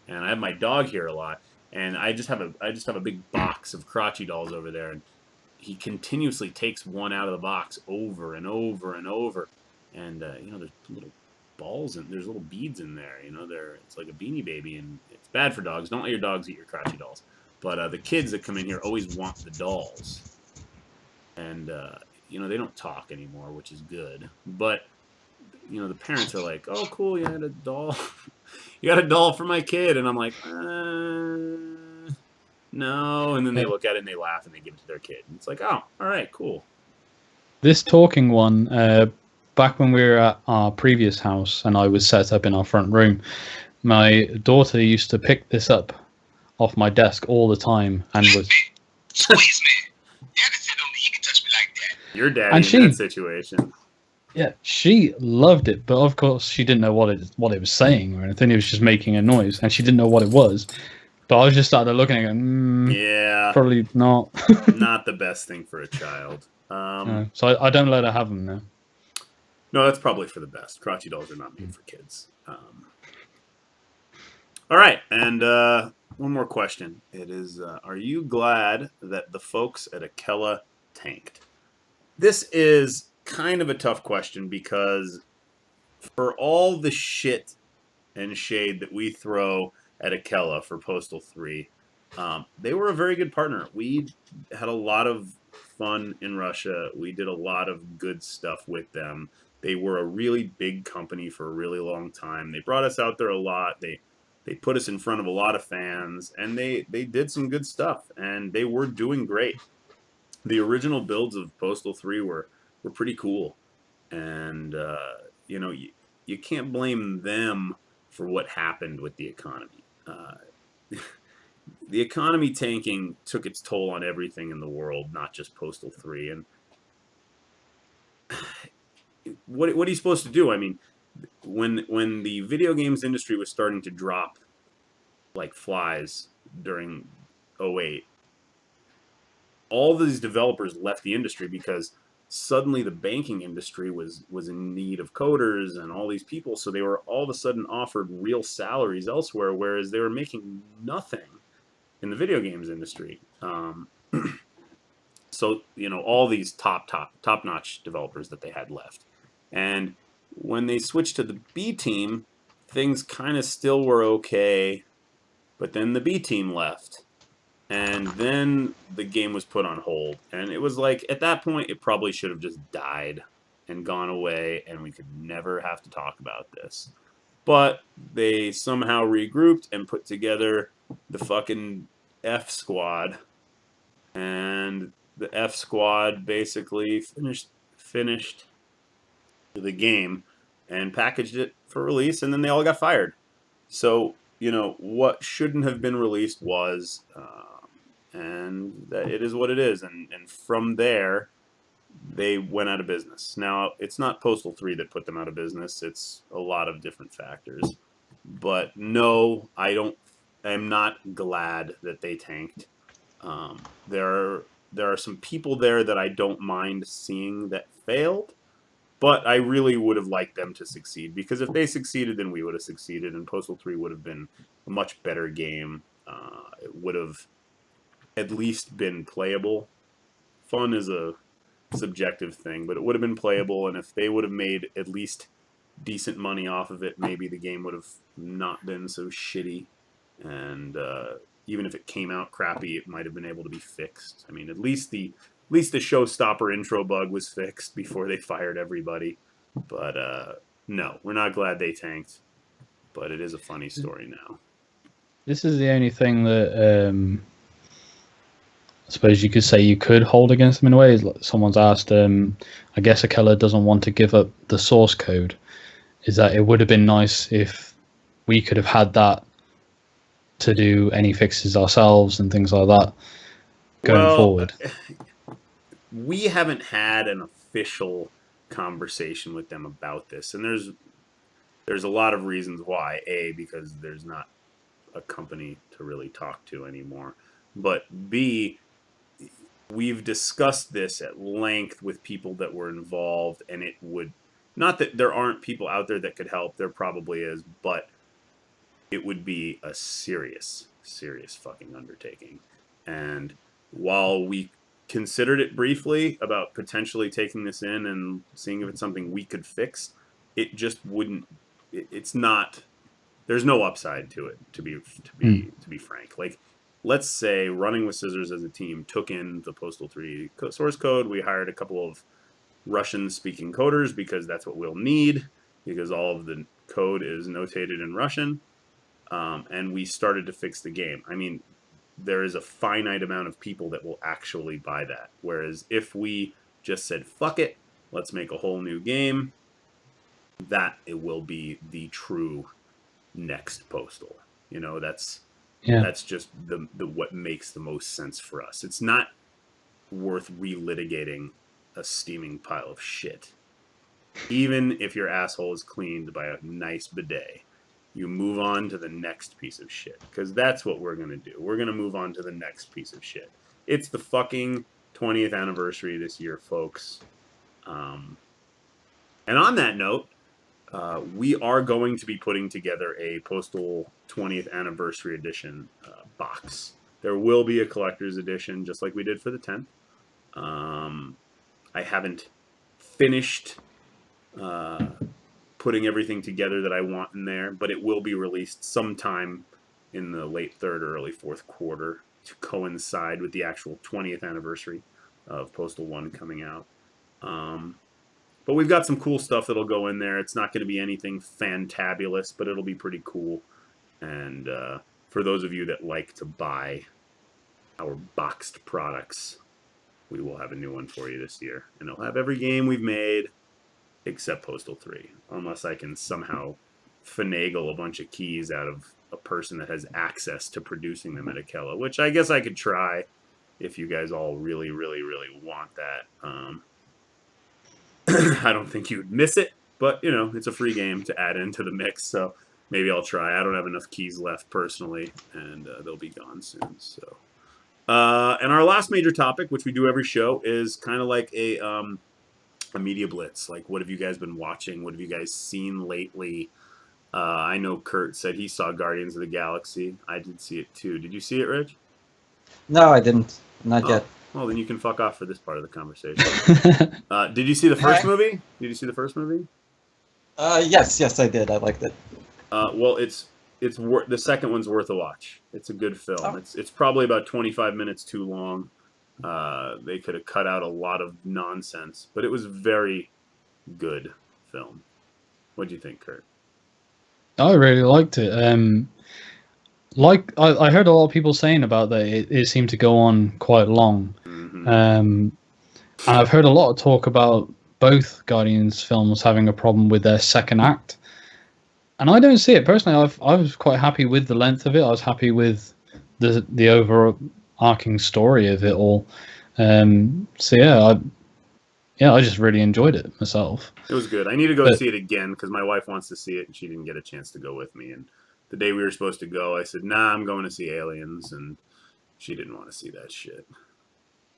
A: And I have my dog here a lot, and I just have a big box of Krotchy dolls over there, and he continuously takes one out of the box over and over and over. And you know, there's little balls and there's little beads in there. You know, it's like a Beanie Baby, and it's bad for dogs. Don't let your dogs eat your Krotchy dolls. But the kids that come in here always want the dolls. And, you know, they don't talk anymore, which is good. But, you know, the parents are like, oh, cool, you had a doll. You got a doll for my kid. And I'm like, no. And then they look at it and they laugh and they give it to their kid. And it's like, oh, all right, cool.
B: This talking one, back when we were at our previous house and I was set up in our front room, my daughter used to pick this up off my desk all the time and was...
D: Squeeze me. Daddy said only you can touch me like that.
A: Your daddy in that situation.
B: Yeah, she loved it, but of course she didn't know what it was saying or anything. It was just making a noise, and she didn't know what it was. But I was just started looking at it,
A: yeah,
B: probably not.
A: Not the best thing for a child.
B: No, so I don't let her have them now.
A: No, that's probably for the best. Krotchy dolls are not made for kids. All right, and one more question. It is, are you glad that the folks at Akella tanked? This is kind of a tough question because for all the shit and shade that we throw at Akella for Postal 3, they were a very good partner. We had a lot of fun in Russia. We did a lot of good stuff with them. They were a really big company for a really long time. They brought us out there a lot. They put us in front of a lot of fans, and they did some good stuff, and they were doing great. The original builds of Postal 3 were pretty cool, and you know, you can't blame them for what happened with the economy. The economy tanking took its toll on everything in the world, not just Postal 3. And what are you supposed to do? I mean, when the video games industry was starting to drop like flies during '08, all these developers left the industry because suddenly the banking industry was in need of coders and all these people, so they were all of a sudden offered real salaries elsewhere, whereas they were making nothing in the video games industry. So, you know, all these top-notch developers that they had left. And when they switched to the B team, things kind of still were okay, but then the B team left. And then the game was put on hold. And it was like, at that point, it probably should have just died and gone away, and we could never have to talk about this. But they somehow regrouped and put together the fucking F Squad. And the F Squad basically finished the game and packaged it for release, and then they all got fired. So, you know, what shouldn't have been released was, and that it is what it is. And from there, they went out of business. Now, it's not Postal 3 that put them out of business. It's a lot of different factors. But no, I'm not glad that they tanked. There are some people there that I don't mind seeing that failed, but I really would have liked them to succeed, because if they succeeded, then we would have succeeded, and Postal 3 would have been a much better game. It would have at least been playable. Fun is a subjective thing, but it would have been playable, and if they would have made at least decent money off of it, maybe the game would have not been so shitty. And even if it came out crappy, it might have been able to be fixed. I mean, at least the showstopper intro bug was fixed before they fired everybody. But no, we're not glad they tanked. But it is a funny story now.
B: This is the only thing that I suppose you could say you could hold against them in a way. Is like someone's asked, I guess Akella doesn't want to give up the source code. Is that it would have been nice if we could have had that to do any fixes ourselves and things like that going forward.
A: We haven't had an official conversation with them about this, and there's a lot of reasons why. A, because there's not a company to really talk to anymore, but B, we've discussed this at length with people that were involved, and it would, not that there aren't people out there that could help, there probably is, but it would be a serious fucking undertaking. And while we considered it briefly about potentially taking this in and seeing if it's something we could fix, it just wouldn't. It's not. There's no upside to it, to be frank. Like, let's say Running with Scissors as a team took in the Postal 3 source code. We hired a couple of Russian-speaking coders because that's what we'll need, because all of the code is notated in Russian. And we started to fix the game. I mean, there is a finite amount of people that will actually buy that. Whereas if we just said, fuck it, let's make a whole new game, that it will be the true next Postal. You know, that's just the what makes the most sense for us. It's not worth relitigating a steaming pile of shit. Even if your asshole is cleaned by a nice bidet, you move on to the next piece of shit, because that's what we're going to do. We're going to move on to the next piece of shit. It's the fucking 20th anniversary this year, folks. And on that note, we are going to be putting together a Postal 20th Anniversary Edition box. There will be a collector's edition, just like we did for the 10th. I haven't finished putting everything together that I want in there, but it will be released sometime in the late third or early fourth quarter to coincide with the actual 20th anniversary of Postal 1 coming out. But we've got some cool stuff that'll go in there. It's not going to be anything fantabulous, but it'll be pretty cool. And for those of you that like to buy our boxed products, we will have a new one for you this year. And it'll have every game we've made except Postal 3, unless I can somehow finagle a bunch of keys out of a person that has access to producing them at Akella, which I guess I could try if you guys all really, really, really want that. I don't think you'd miss it, but, you know, it's a free game to add into the mix, so maybe I'll try. I don't have enough keys left personally, and they'll be gone soon, so... and our last major topic, which we do every show, is kind of like a media blitz. Like, what have you guys been watching? What have you guys seen lately? I know Kurt said he saw Guardians of the Galaxy. I did see it too. Did you see it, Rich?
C: No, I didn't. Not yet.
A: Well, then you can fuck off for this part of the conversation. Did you see the first movie? Did you see the first movie?
C: Yes, I did. I liked it.
A: Well, the second one's worth a watch. It's a good film.
C: Oh.
A: It's probably about 25 minutes too long. They could have cut out a lot of nonsense, but it was a very good film. What do you think, Kurt?
B: I really liked it. I heard a lot of people saying about that it seemed to go on quite long.
A: Mm-hmm.
B: And I've heard a lot of talk about both Guardians films having a problem with their second act. And I don't see it personally. I was quite happy with the length of it. I was happy with the overarching story of it all. I just really enjoyed it myself.
A: It was good. I need to go see it again because my wife wants to see it and she didn't get a chance to go with me. And the day we were supposed to go, I said, "Nah, I'm going to see Aliens," and she didn't want to see that shit.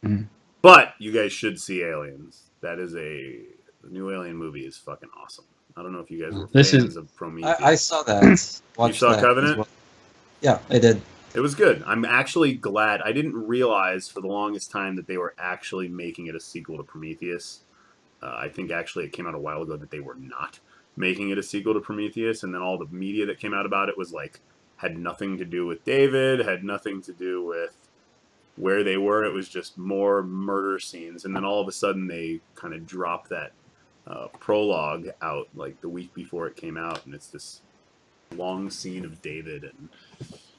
B: Mm.
A: But you guys should see Aliens. The new Alien movie is fucking awesome. I don't know if you guys were fans of Prometheus.
C: I saw that.
A: You saw
C: that
A: Covenant?
C: well. Yeah, I did.
A: It was good. I'm actually glad. I didn't realize for the longest time that they were actually making it a sequel to Prometheus. I think actually it came out a while ago that they were not making it a sequel to Prometheus, and then all the media that came out about it was like, had nothing to do with David, had nothing to do with where they were. It was just more murder scenes, and then all of a sudden they kind of dropped that prologue out like the week before it came out, and it's this long scene of David and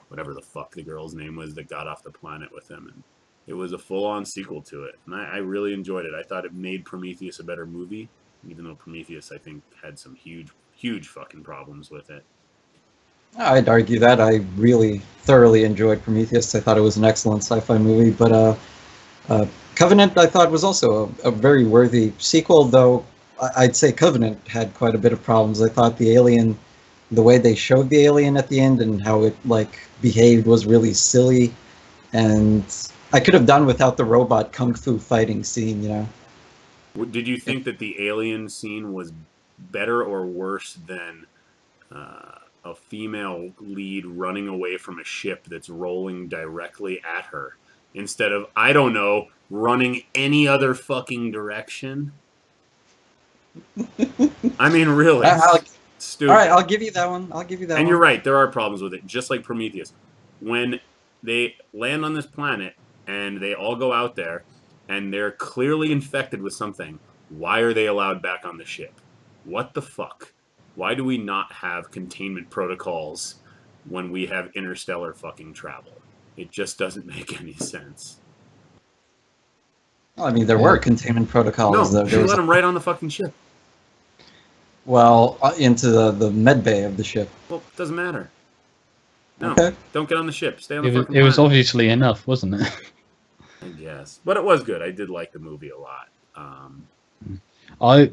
A: whatever the fuck the girl's name was that got off the planet with him, and it was a full-on sequel to it, and I really enjoyed it. I thought it made Prometheus a better movie, even though Prometheus, I think, had some huge fucking problems with it.
C: I'd argue that. I really thoroughly enjoyed Prometheus. I thought it was an excellent sci-fi movie, but Covenant I thought was also a very worthy sequel, though I'd say Covenant had quite a bit of problems. I thought the alien, the way they showed the alien at the end and how it like behaved was really silly, and I could have done without the robot kung fu fighting scene, you know.
A: Did you think that the alien scene was better or worse than a female lead running away from a ship that's rolling directly at her instead of, I don't know, running any other fucking direction? I mean, really. Stupid.
C: All right, I'll give you that one.
A: And you're right, there are problems with it, just like Prometheus. When they land on this planet and they all go out there and they're clearly infected with something, why are they allowed back on the ship? What the fuck? Why do we not have containment protocols when we have interstellar fucking travel? It just doesn't make any sense.
C: Well, I mean, there were containment protocols.
A: No, you let them right on the fucking ship.
C: Well, into the med bay of the ship.
A: Well, it doesn't matter. No,
C: Okay.
A: Don't get on the ship. Stay on the fucking planet.
B: It was obviously enough, wasn't it?
A: I guess. But it was good. I did like the movie a lot.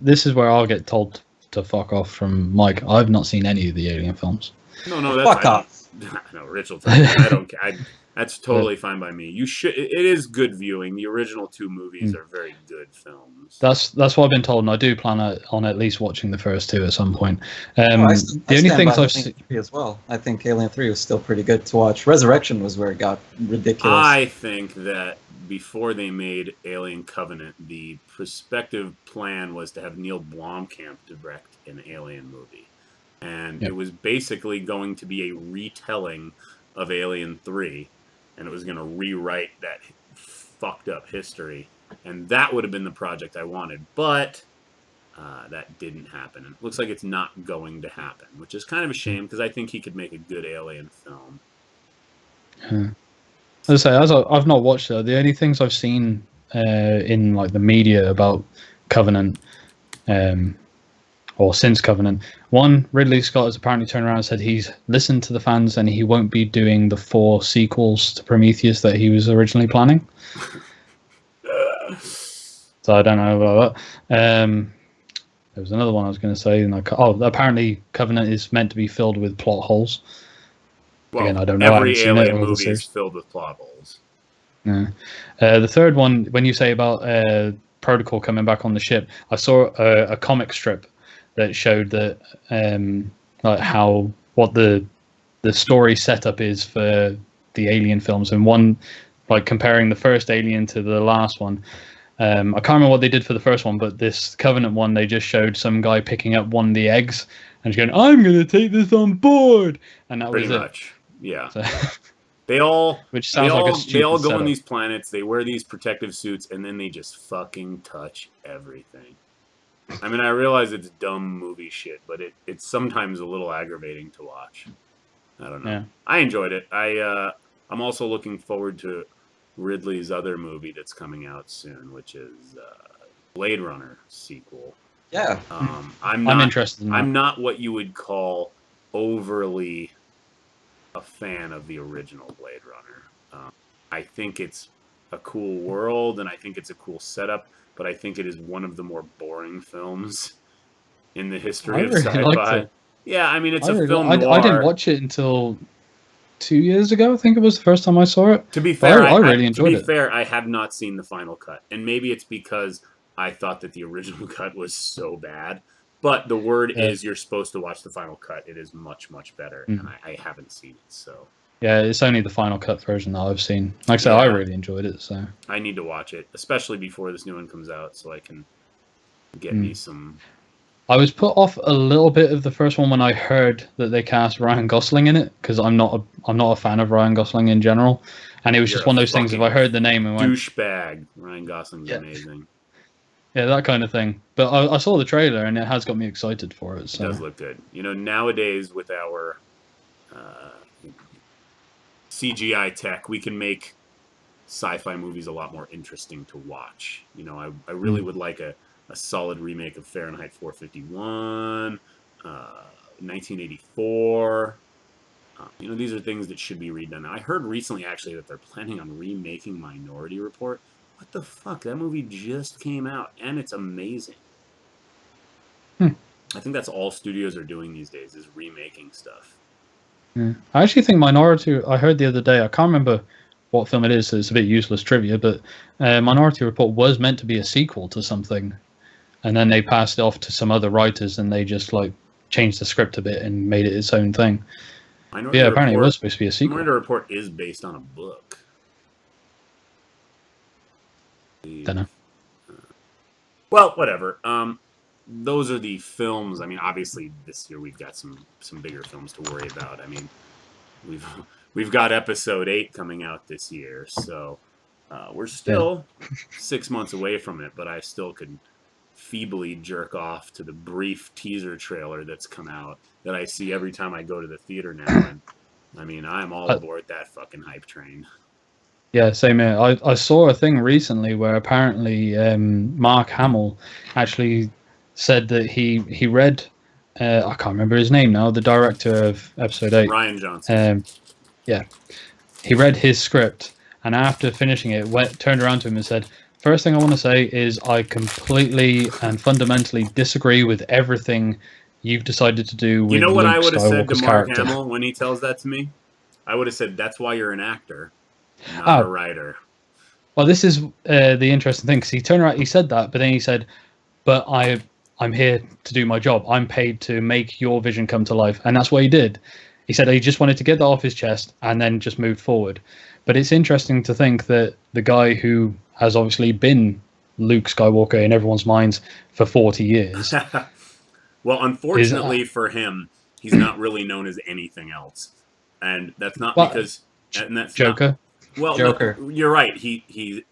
B: This is where I'll get told to fuck off from Mike. I've not seen any of the Alien films.
A: No, that's
C: fuck off.
A: No, Rich will tell you. I don't care. That's totally fine by me. You should. It is good viewing. The original two movies are very good films.
B: That's what I've been told, and I do plan on at least watching the first two at some point.
C: I
B: The only things I've
C: seen as well. I think Alien 3 was still pretty good to watch. Resurrection was where it got ridiculous.
A: I think that before they made Alien Covenant, the prospective plan was to have Neil Blomkamp direct an Alien movie. And
B: Yep.
A: it was basically going to be a retelling of Alien 3, and it was going to rewrite that fucked up history. And that would have been the project I wanted, but that didn't happen. And it looks like it's not going to happen, which is kind of a shame because I think he could make a good Alien film.
B: As I say, I've not watched it. The only things I've seen in like the media about Covenant, or since Covenant, one, Ridley Scott has apparently turned around and said he's listened to the fans and he won't be doing the 4 sequels to Prometheus that he was originally planning. So I don't know about that. There was another one I was going to say. And apparently Covenant is meant to be filled with plot holes.
A: Well,
B: again, I don't know.
A: Every
B: I
A: Alien movie is filled with plot holes.
B: Yeah. The third one, when you say about Protocol coming back on the ship, I saw a comic strip that showed that like what the story setup is for the Alien films, and one like comparing the first Alien to the last one. I can't remember what they did for the first one, but this Covenant one, they just showed some guy picking up one of the eggs and just going, "I'm going to take this on board," and that
A: Pretty
B: was
A: much. Yeah.
B: So,
A: They all
B: which sounds like a stupid
A: they all go
B: setup.
A: on these planets, they wear these protective suits, and then they just fucking touch everything. I mean, I realize it's dumb movie shit, but it's sometimes a little aggravating to watch. I don't know.
B: Yeah.
A: I enjoyed it. I'm also looking forward to Ridley's other movie that's coming out soon, which is Blade Runner sequel.
C: Yeah.
A: I'm
B: interested in that.
A: I'm not what you would call overly a fan of the original Blade Runner. I think it's a cool world, and I think it's a cool setup, but I think it is one of the more boring films in the history of
B: really liked
A: sci-fi.
B: it.
A: Yeah, I mean, it's a film noir.
B: I didn't watch it until 2 years ago. I think it was the first time I saw it.
A: To be fair,
B: I really enjoyed it.
A: To be fair, I have not seen the final cut, and maybe it's because I thought that the original cut was so bad. But the word is you're supposed to watch the final cut. It is much, much better, and I haven't seen it, so...
B: Yeah, it's only the final cut version that I've seen. Like I said, I really enjoyed it, so...
A: I need to watch it, especially before this new one comes out, so I can get me some...
B: I was put off a little bit of the first one when I heard that they cast Ryan Gosling in it, because I'm not a fan of Ryan Gosling in general, and it was just one of those things. If I heard the name and went,
A: douchebag, Ryan Gosling's amazing.
B: Yeah, that kind of thing. But I saw the trailer and it has got me excited for it. So.
A: It does look good. You know, nowadays with our CGI tech, we can make sci-fi movies a lot more interesting to watch. You know, I really would like a solid remake of Fahrenheit 451, 1984. You know, these are things that should be redone. I heard recently, actually, that they're planning on remaking Minority Report. What the fuck? That movie just came out, and it's amazing. I think that's all studios are doing these days, is remaking stuff.
B: Yeah. I actually think Minority... I heard the other day, I can't remember what film it is, so it's a bit useless trivia, but Minority Report was meant to be a sequel to something, and then they passed it off to some other writers, and they just, like, changed the script a bit and made it its own thing. Apparently it was supposed to be a sequel.
A: Minority Report is based on a book.
B: Don't know.
A: Well, whatever. Those are the films. I mean, obviously this year we've got some bigger films to worry about. I mean, we've got Episode 8 coming out this year, so we're still 6 months away from it. But I still could feebly jerk off to the brief teaser trailer that's come out that I see every time I go to the theater now. And I mean, I'm all aboard that fucking hype train.
B: Yeah, same here. I saw a thing recently where apparently Mark Hamill actually said that he read, I can't remember his name now, the director of Episode 8.
A: Rian Johnson.
B: He read his script, and after finishing it, turned around to him and said, "First thing I want to say is I completely and fundamentally disagree with everything you've decided to do with
A: You know what
B: Luke
A: I would have said to
B: Skywalker's
A: Mark
B: character."
A: Hamill when he tells that to me? I would have said, that's why you're an actor, not a writer.
B: Well, this is the interesting thing, because he turned around, he said that, but then he said, "But I'm here to do my job. I'm paid to make your vision come to life." And that's what he did. He said he just wanted to get that off his chest and then just moved forward. But it's interesting to think that the guy who has obviously been Luke Skywalker in everyone's minds for 40 years
A: Well,
B: is
A: unfortunately for him, he's not really known as anything else, and that's not
B: well,
A: because. And that's
B: Joker.
A: Not, well,
C: Joker.
A: no, you're right.
B: He's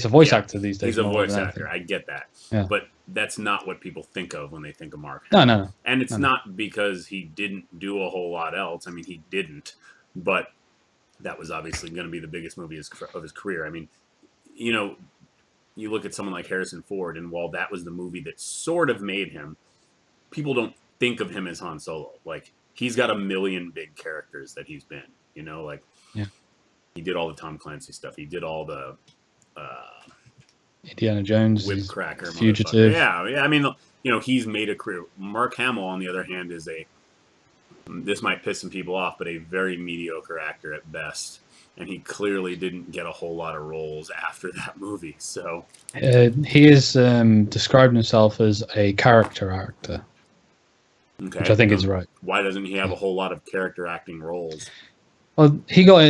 B: a voice
A: yeah,
B: actor these days.
A: he's a
B: more
A: voice
B: than
A: actor.
B: anything.
A: I get that,
B: Yeah.
A: but that's not what people think of when they think of Mark
B: No,
A: Hamill.
B: no, no.
A: And it's
B: No, no.
A: not because he didn't do a whole lot else. I mean, he didn't, but that was obviously going to be the biggest movie of his career. I mean, you know, you look at someone like Harrison Ford, and while that was the movie that sort of made him, people don't think of him as Han Solo. Like, he's got a million big characters that he's been, you know, like
B: Yeah.
A: he did all the Tom Clancy stuff. He did all the
B: Indiana Jones,
A: whip cracker,
B: Fugitive.
A: Yeah. I mean, you know, he's made a career. Mark Hamill, on the other hand, is this might piss some people off, but a very mediocre actor at best. And he clearly didn't get a whole lot of roles after that movie. So
B: He has described himself as a character actor,
A: okay,
B: which I think is right.
A: Why doesn't he have a whole lot of character acting roles?
B: Well, he got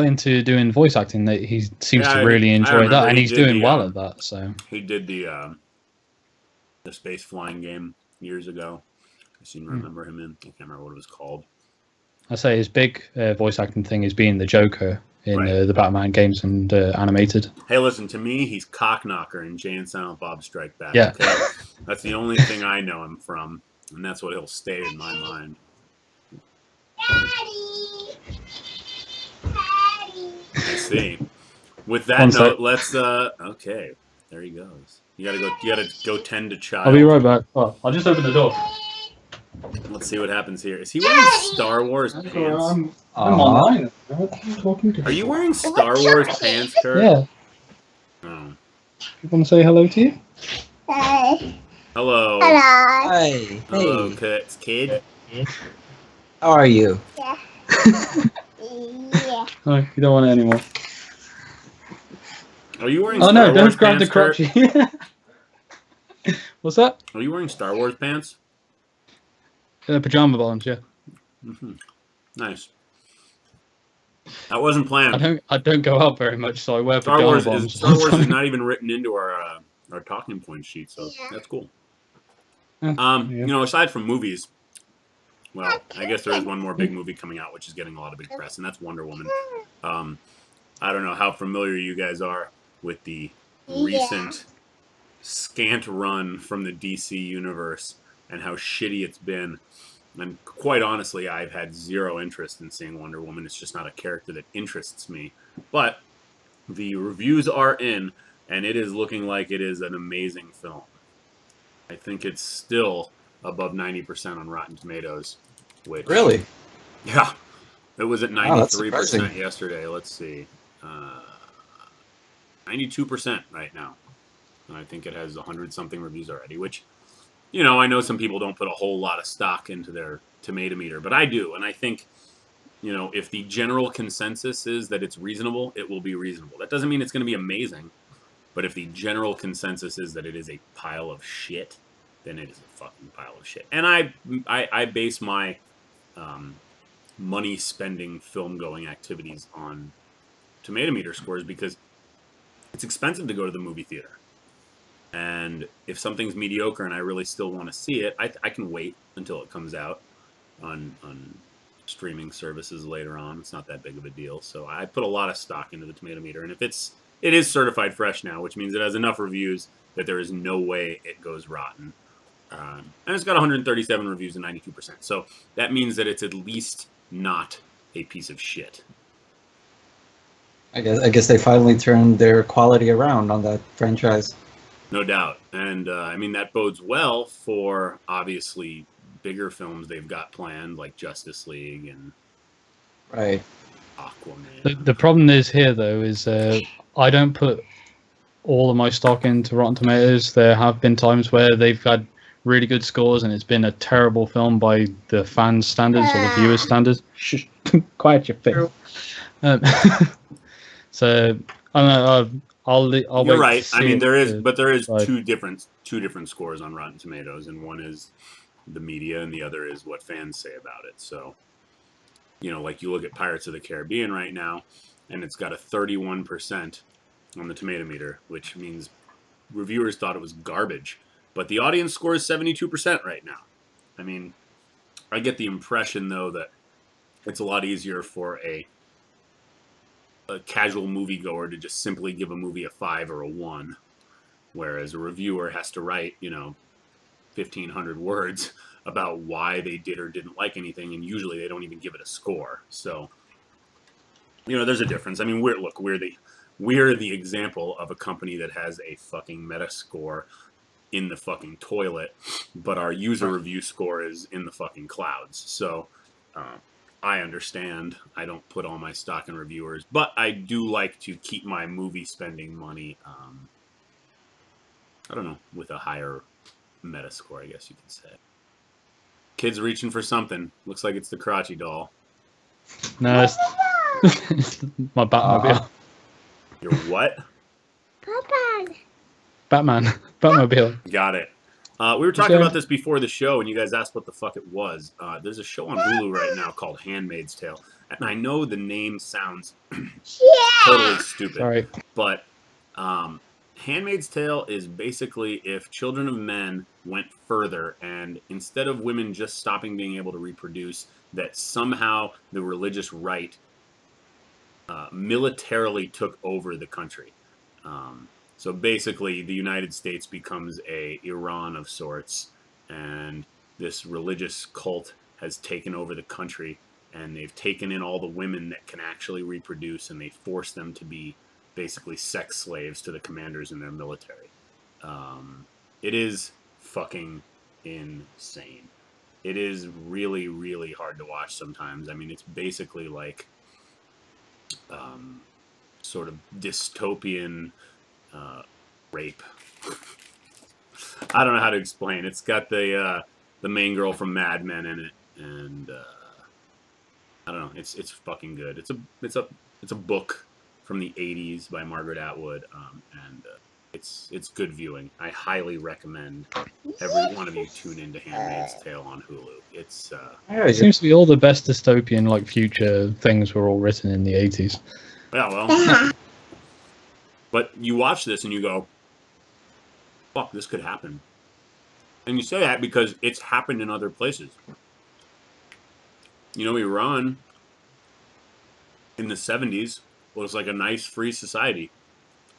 B: into doing voice acting. That he seems to really
A: I
B: enjoy
A: remember
B: that, and
A: he
B: he's
A: did
B: doing
A: the,
B: well at that. So
A: He did the space flying game years ago. I seem to remember him in. I can't remember what it was called.
B: I say his big voice acting thing is being the Joker in
A: Right.
B: the Batman games and animated.
A: Hey, listen, to me, he's Cockknocker in Jay and Silent Bob Strike Back.
B: Yeah.
A: Okay? That's the only thing I know him from, and that's what he'll stay in my mind. I see. With that
B: One
A: note,
B: sec.
A: let's okay. There he goes. You gotta go tend to child.
B: I'll be right back. Oh, I'll just open the door.
A: Let's see what happens here. Is he wearing Star Wars pants?
B: I'm
C: Aw.
B: online. I'm talking to
A: Are you wearing Star Wars pants, Kurt?
B: Yeah.
A: Oh.
B: You want to say hello to you?
E: Hi.
A: Hello.
E: Hello.
C: Hi.
A: Hello,
C: Hey.
A: kid.
C: How are you?
E: Yeah.
B: No, you don't want it anymore.
A: Are you wearing
B: Oh
A: Star
B: no!
A: Wars
B: Don't grab the
A: pants, Kurt?
B: crotchy. What's that?
A: Are you wearing Star Wars pants?
B: Pajama bottoms. Yeah.
A: Nice. That wasn't planned.
B: I don't go out very much, so I wear
A: Star
B: pajama
A: Wars
B: bottoms.
A: is not even written into our talking point sheet, so that's cool.
B: Yeah.
A: You know, aside from movies, well, I guess there is one more big movie coming out, which is getting a lot of big press, and that's Wonder Woman. I don't know how familiar you guys are with the recent scant run from the DC universe and how shitty it's been. And quite honestly, I've had zero interest in seeing Wonder Woman. It's just not a character that interests me. But the reviews are in, and it is looking like it is an amazing film. I think it's still above 90% on Rotten Tomatoes. Which,
C: Really?
A: yeah. It was at
C: Wow, that's
A: 93%
C: surprising.
A: yesterday. Let's see. 92% right now. And I think it has 100-something reviews already, which, you know, I know some people don't put a whole lot of stock into their tomato meter, but I do. And I think, you know, if the general consensus is that it's reasonable, it will be reasonable. That doesn't mean it's going to be amazing, but if the general consensus is that it is a pile of shit, then it is a fucking pile of shit. And I base my money-spending, film-going activities on tomato meter scores because it's expensive to go to the movie theater. And if something's mediocre and I really still want to see it, I can wait until it comes out on streaming services later on. It's not that big of a deal. So I put a lot of stock into the tomato meter. And if it is certified fresh now, which means it has enough reviews that there is no way it goes rotten. And it's got 137 reviews and 92%. So that means that it's at least not a piece of shit.
C: I guess they finally turned their quality around on that franchise.
A: No doubt. And, I mean, that bodes well for, obviously, bigger films they've got planned, like Justice League and
C: Right.
A: Aquaman.
B: The problem is here, though, is I don't put all of my stock into Rotten Tomatoes. There have been times where they've had really good scores, and it's been a terrible film by the fans' standards or the viewers' standards. Shh, quiet your face. So I don't know. I'll
A: You're
B: wait
A: right.
B: to see
A: I mean, there is
B: like-
A: two different scores on Rotten Tomatoes, and one is the media, and the other is what fans say about it. So, You know, like you look at Pirates of the Caribbean right now, and it's got a 31% on the tomato meter, which means reviewers thought it was garbage. But the audience score is 72% right now. I mean, I get the impression, though, that it's a lot easier for a casual moviegoer to just simply give a movie a 5 or a 1, whereas a reviewer has to write, 1,500 words about why they did or didn't like anything, and usually they don't even give it a score. So, there's a difference. I mean, we're the example of a company that has a fucking meta score in the fucking toilet, but our user review score is in the fucking clouds. So, I understand. I don't put all my stock in reviewers, but I do like to keep my movie spending money, I don't know, with a higher meta score, I guess you could say. Kid's reaching for something. Looks like it's the Krotchy doll.
B: No, it's my Batmobile.
A: Your what?
B: Batman. Batmobile.
A: Got it. We were talking about this before the show, and you guys asked what the fuck it was. There's a show on Hulu right now called Handmaid's Tale, and I know the name sounds totally stupid.
B: Sorry.
A: But Handmaid's Tale is basically if Children of Men went further, and instead of women just stopping being able to reproduce, that somehow the religious right militarily took over the country. So basically, the United States becomes a Iran of sorts, and this religious cult has taken over the country, and they've taken in all the women that can actually reproduce, and they force them to be basically sex slaves to the commanders in their military. It is fucking insane. It is really, really hard to watch sometimes. I mean, it's basically like sort of dystopian rape. I don't know how to explain. It's got the main girl from Mad Men in it, and I don't know. It's fucking good. It's a book from the '80s by Margaret Atwood, and it's good viewing. I highly recommend every one of you tune into Handmaid's Tale on Hulu. It's
B: it seems to be all the best dystopian future things were all written in the '80s.
A: Yeah, well, but you watch this and you go, fuck, this could happen. And you say that because it's happened in other places. Iran in the 70s was like a nice free society.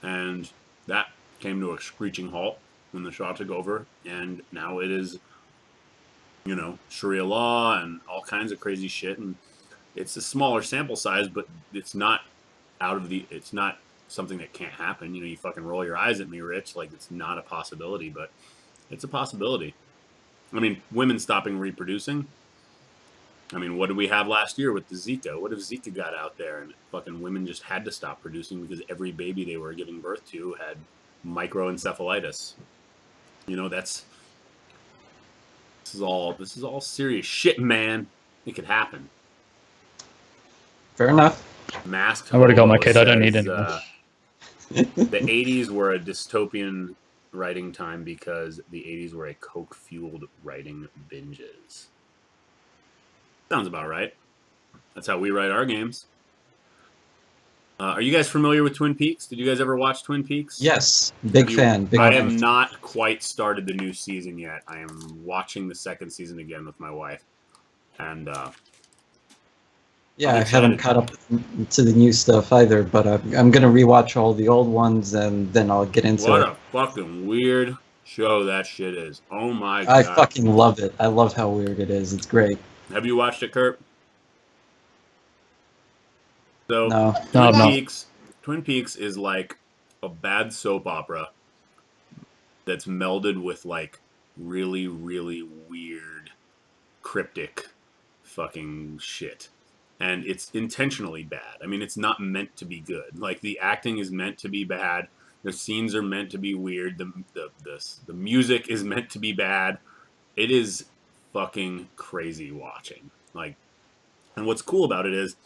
A: And that came to a screeching halt when the Shah took over. And now it is, Sharia law and all kinds of crazy shit. And it's a smaller sample size, but it's not it's not something that can't happen. You fucking roll your eyes at me, Rich, like it's not a possibility, but it's a possibility. I mean, women stopping reproducing. I mean, what did we have last year with the Zika? What if Zika got out there and fucking women just had to stop producing because every baby they were giving birth to had microencephalitis? This is all serious shit, man. It could happen.
C: Fair enough.
A: Masked.
B: I would have got my kid. I don't need anyone.
A: The 80s were a dystopian writing time because the 80s were a coke-fueled writing binges. Sounds about right. That's how we write our games. Are you guys familiar with Twin Peaks? Did you guys ever watch Twin Peaks?
C: Yes, big fan.
A: I have not quite started the new season yet. I am watching the second season again with my wife. And
C: yeah, I haven't caught up to the new stuff either, but I'm going to rewatch all the old ones, and then I'll get into it.
A: What a fucking weird show that shit is. Oh my God.
C: I fucking love it. I love how weird it is. It's great.
A: Have you watched it, Kurt? So,
C: No.
A: Twin Peaks is like a bad soap opera that's melded with like really, really weird, cryptic fucking shit. And it's intentionally bad. I mean, it's not meant to be good. Like, the acting is meant to be bad. The scenes are meant to be weird. The music is meant to be bad. It is fucking crazy watching. Like, and what's cool about it is,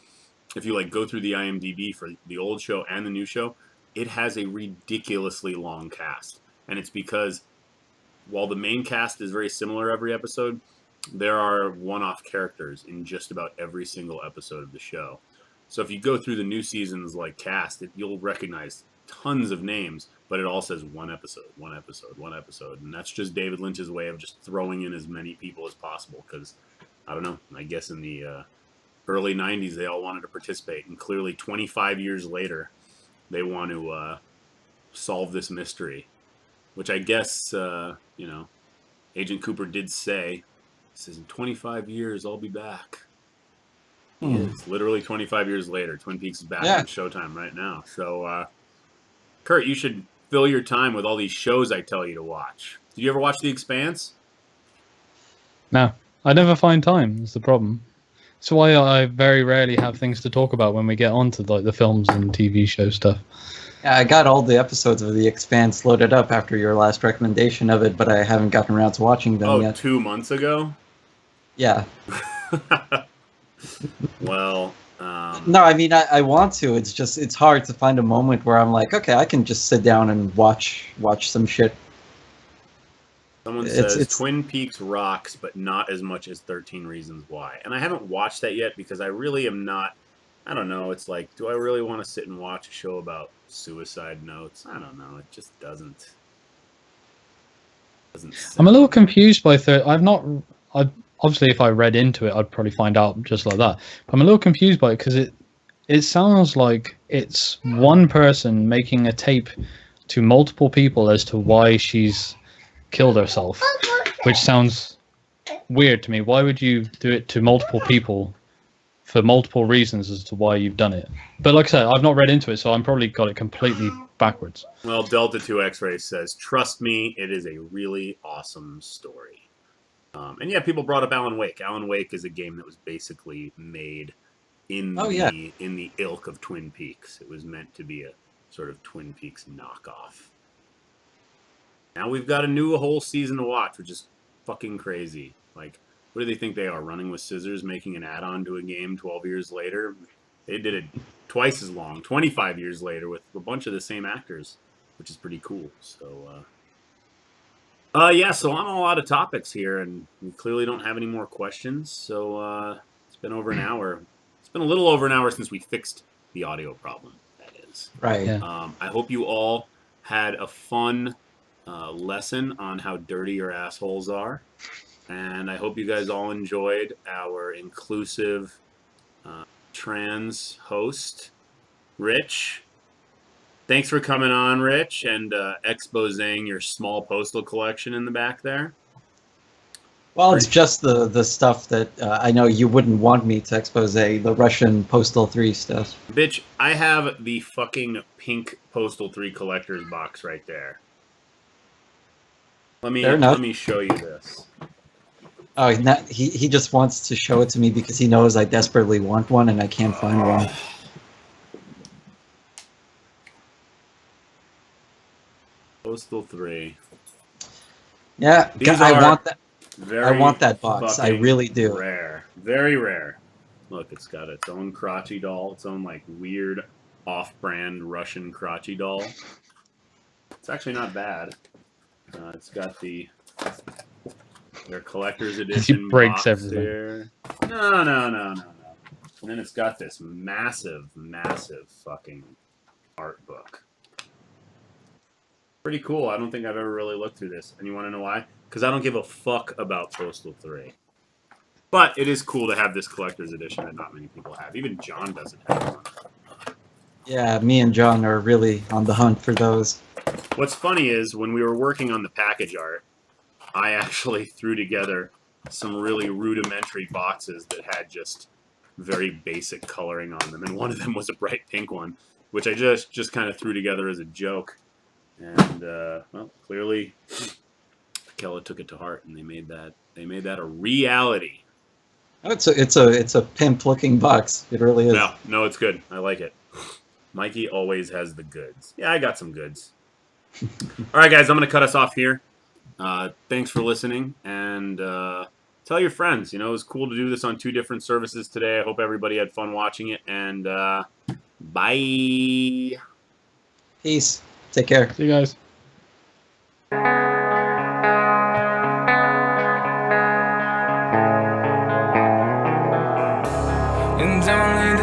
A: if you go through the IMDb for the old show and the new show, it has a ridiculously long cast. And it's because while the main cast is very similar every episode, there are one-off characters in just about every single episode of the show. So if you go through the new seasons like cast, you'll recognize tons of names, but it all says one episode, one episode, one episode, and that's just David Lynch's way of just throwing in as many people as possible. Because I don't know, I guess in the early '90s they all wanted to participate, and clearly 25 years later they want to solve this mystery, which I guess Agent Cooper did say. He says in 25 years I'll be back. It's literally 25 years later. Twin Peaks is back on Showtime right now. So, Kurt, you should fill your time with all these shows I tell you to watch. Did you ever watch The Expanse?
B: No, I never find time. Is the problem. That's why I very rarely have things to talk about when we get onto like the films and TV show stuff.
C: Yeah, I got all the episodes of The Expanse loaded up after your last recommendation of it, but I haven't gotten around to watching them yet.
A: 2 months ago?
C: Yeah.
A: Well,
C: no, I mean, I want to. It's just, it's hard to find a moment where I'm like, okay, I can just sit down and watch some shit.
A: Someone says Twin Peaks rocks, but not as much as 13 Reasons Why. And I haven't watched that yet because I really am not, I don't know, it's like, do I really want to sit and watch a show about suicide notes? I don't know, it just doesn't
B: I'm a little confused by obviously, if I read into it, I'd probably find out just like that. But I'm a little confused by it because it sounds like it's one person making a tape to multiple people as to why she's killed herself, which sounds weird to me. Why would you do it to multiple people for multiple reasons as to why you've done it? But like I said, I've not read into it, so I'm probably got it completely backwards.
A: Well, Delta 2 X-Ray says, trust me, it is a really awesome story. And yeah, people brought up Alan Wake. Alan Wake is a game that was basically made in the ilk of Twin Peaks. It was meant to be a sort of Twin Peaks knockoff. Now we've got a whole season to watch, which is fucking crazy. Like, what do they think they are, running with scissors, making an add-on to a game 12 years later? They did it twice as long, 25 years later, with a bunch of the same actors, which is pretty cool. So, yeah, so I'm all out of topics here, and we clearly don't have any more questions. So it's been over an hour. It's been a little over an hour since we fixed the audio problem, that is.
C: Right.
B: Yeah.
A: I hope you all had a fun lesson on how dirty your assholes are. And I hope you guys all enjoyed our inclusive trans host, Rich. Thanks for coming on, Rich, and exposing your small postal collection in the back there.
C: Well, it's just the stuff that I know you wouldn't want me to expose, the Russian Postal III stuff.
A: Bitch, I have the fucking pink Postal 3 collector's box right there. Let me show you this.
C: Oh, he just wants to show it to me because he knows I desperately want one and I can't find one.
A: Postal 3.
C: Yeah, I want that. I want that box. I really do.
A: Rare. Very rare. Look, it's got its own Krotchy doll, its own like weird off-brand Russian Krotchy doll. It's actually not bad. It's got their collector's edition
B: breaks
A: box
B: everything.
A: here. No. And then it's got this massive fucking art book. Pretty cool. I don't think I've ever really looked through this. And you want to know why? Because I don't give a fuck about Postal 3. But it is cool to have this collector's edition that not many people have. Even John doesn't have one.
C: Yeah, me and John are really on the hunt for those.
A: What's funny is when we were working on the package art, I actually threw together some really rudimentary boxes that had just very basic coloring on them. And one of them was a bright pink one, which I just kind of threw together as a joke. And well, clearly, Akella took it to heart, and they made that a reality.
C: Oh, it's a pimp-looking box. It really is.
A: No, it's good. I like it. Mikey always has the goods. Yeah, I got some goods. All right, guys, I'm going to cut us off here. Thanks for listening, and tell your friends. You know, it was cool to do this on 2 different services today. I hope everybody had fun watching it, and bye.
C: Peace. Take care.
B: See you guys.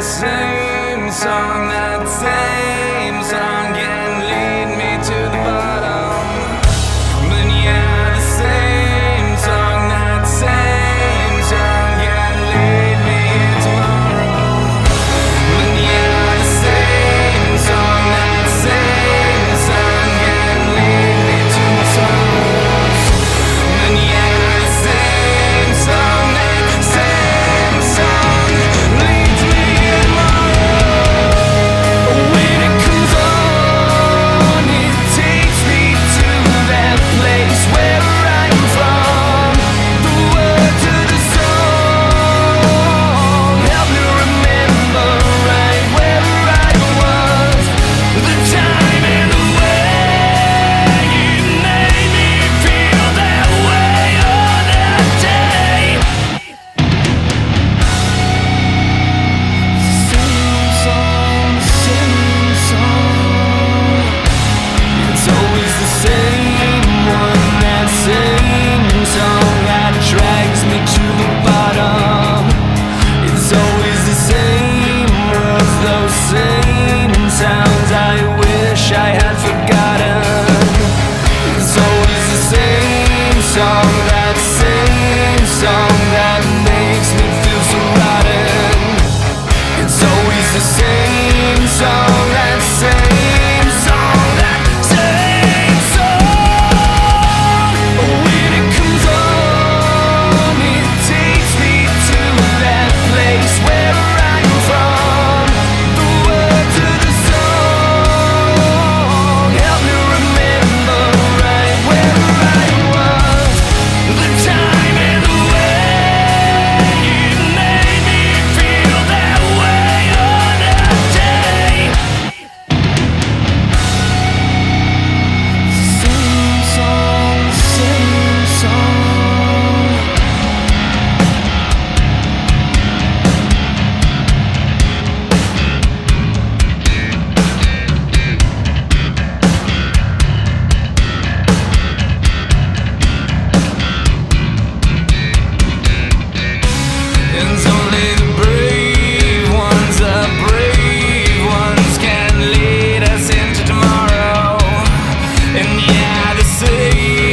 E: same song, that same song can lead me to the bottom. But yeah, the same song, that same song can lead me here tomorrow. But yeah, the same song, that same song can lead me to my sorrows. But yeah, the same song, that same song leads me here tomorrow. When it comes on, it takes me to that place where I'm from. The words to the song help me remember right where I was. The time and the way you made me feel that way on that day. Same song, same song. It's always the same one, that same song that drags me to the bottom. It's always the same words, those same sounds I wish I had forgotten. It's always the same song, that same song that makes me feel so rotten. It's always the same song, that same song, that same song. When it comes on, it takes me to that place where I'm from. The words to the song help me remember right where I was. The time and the way you made me feel that way on that day. Same song, same song. It's only the brave ones can lead us into tomorrow. And yeah, the same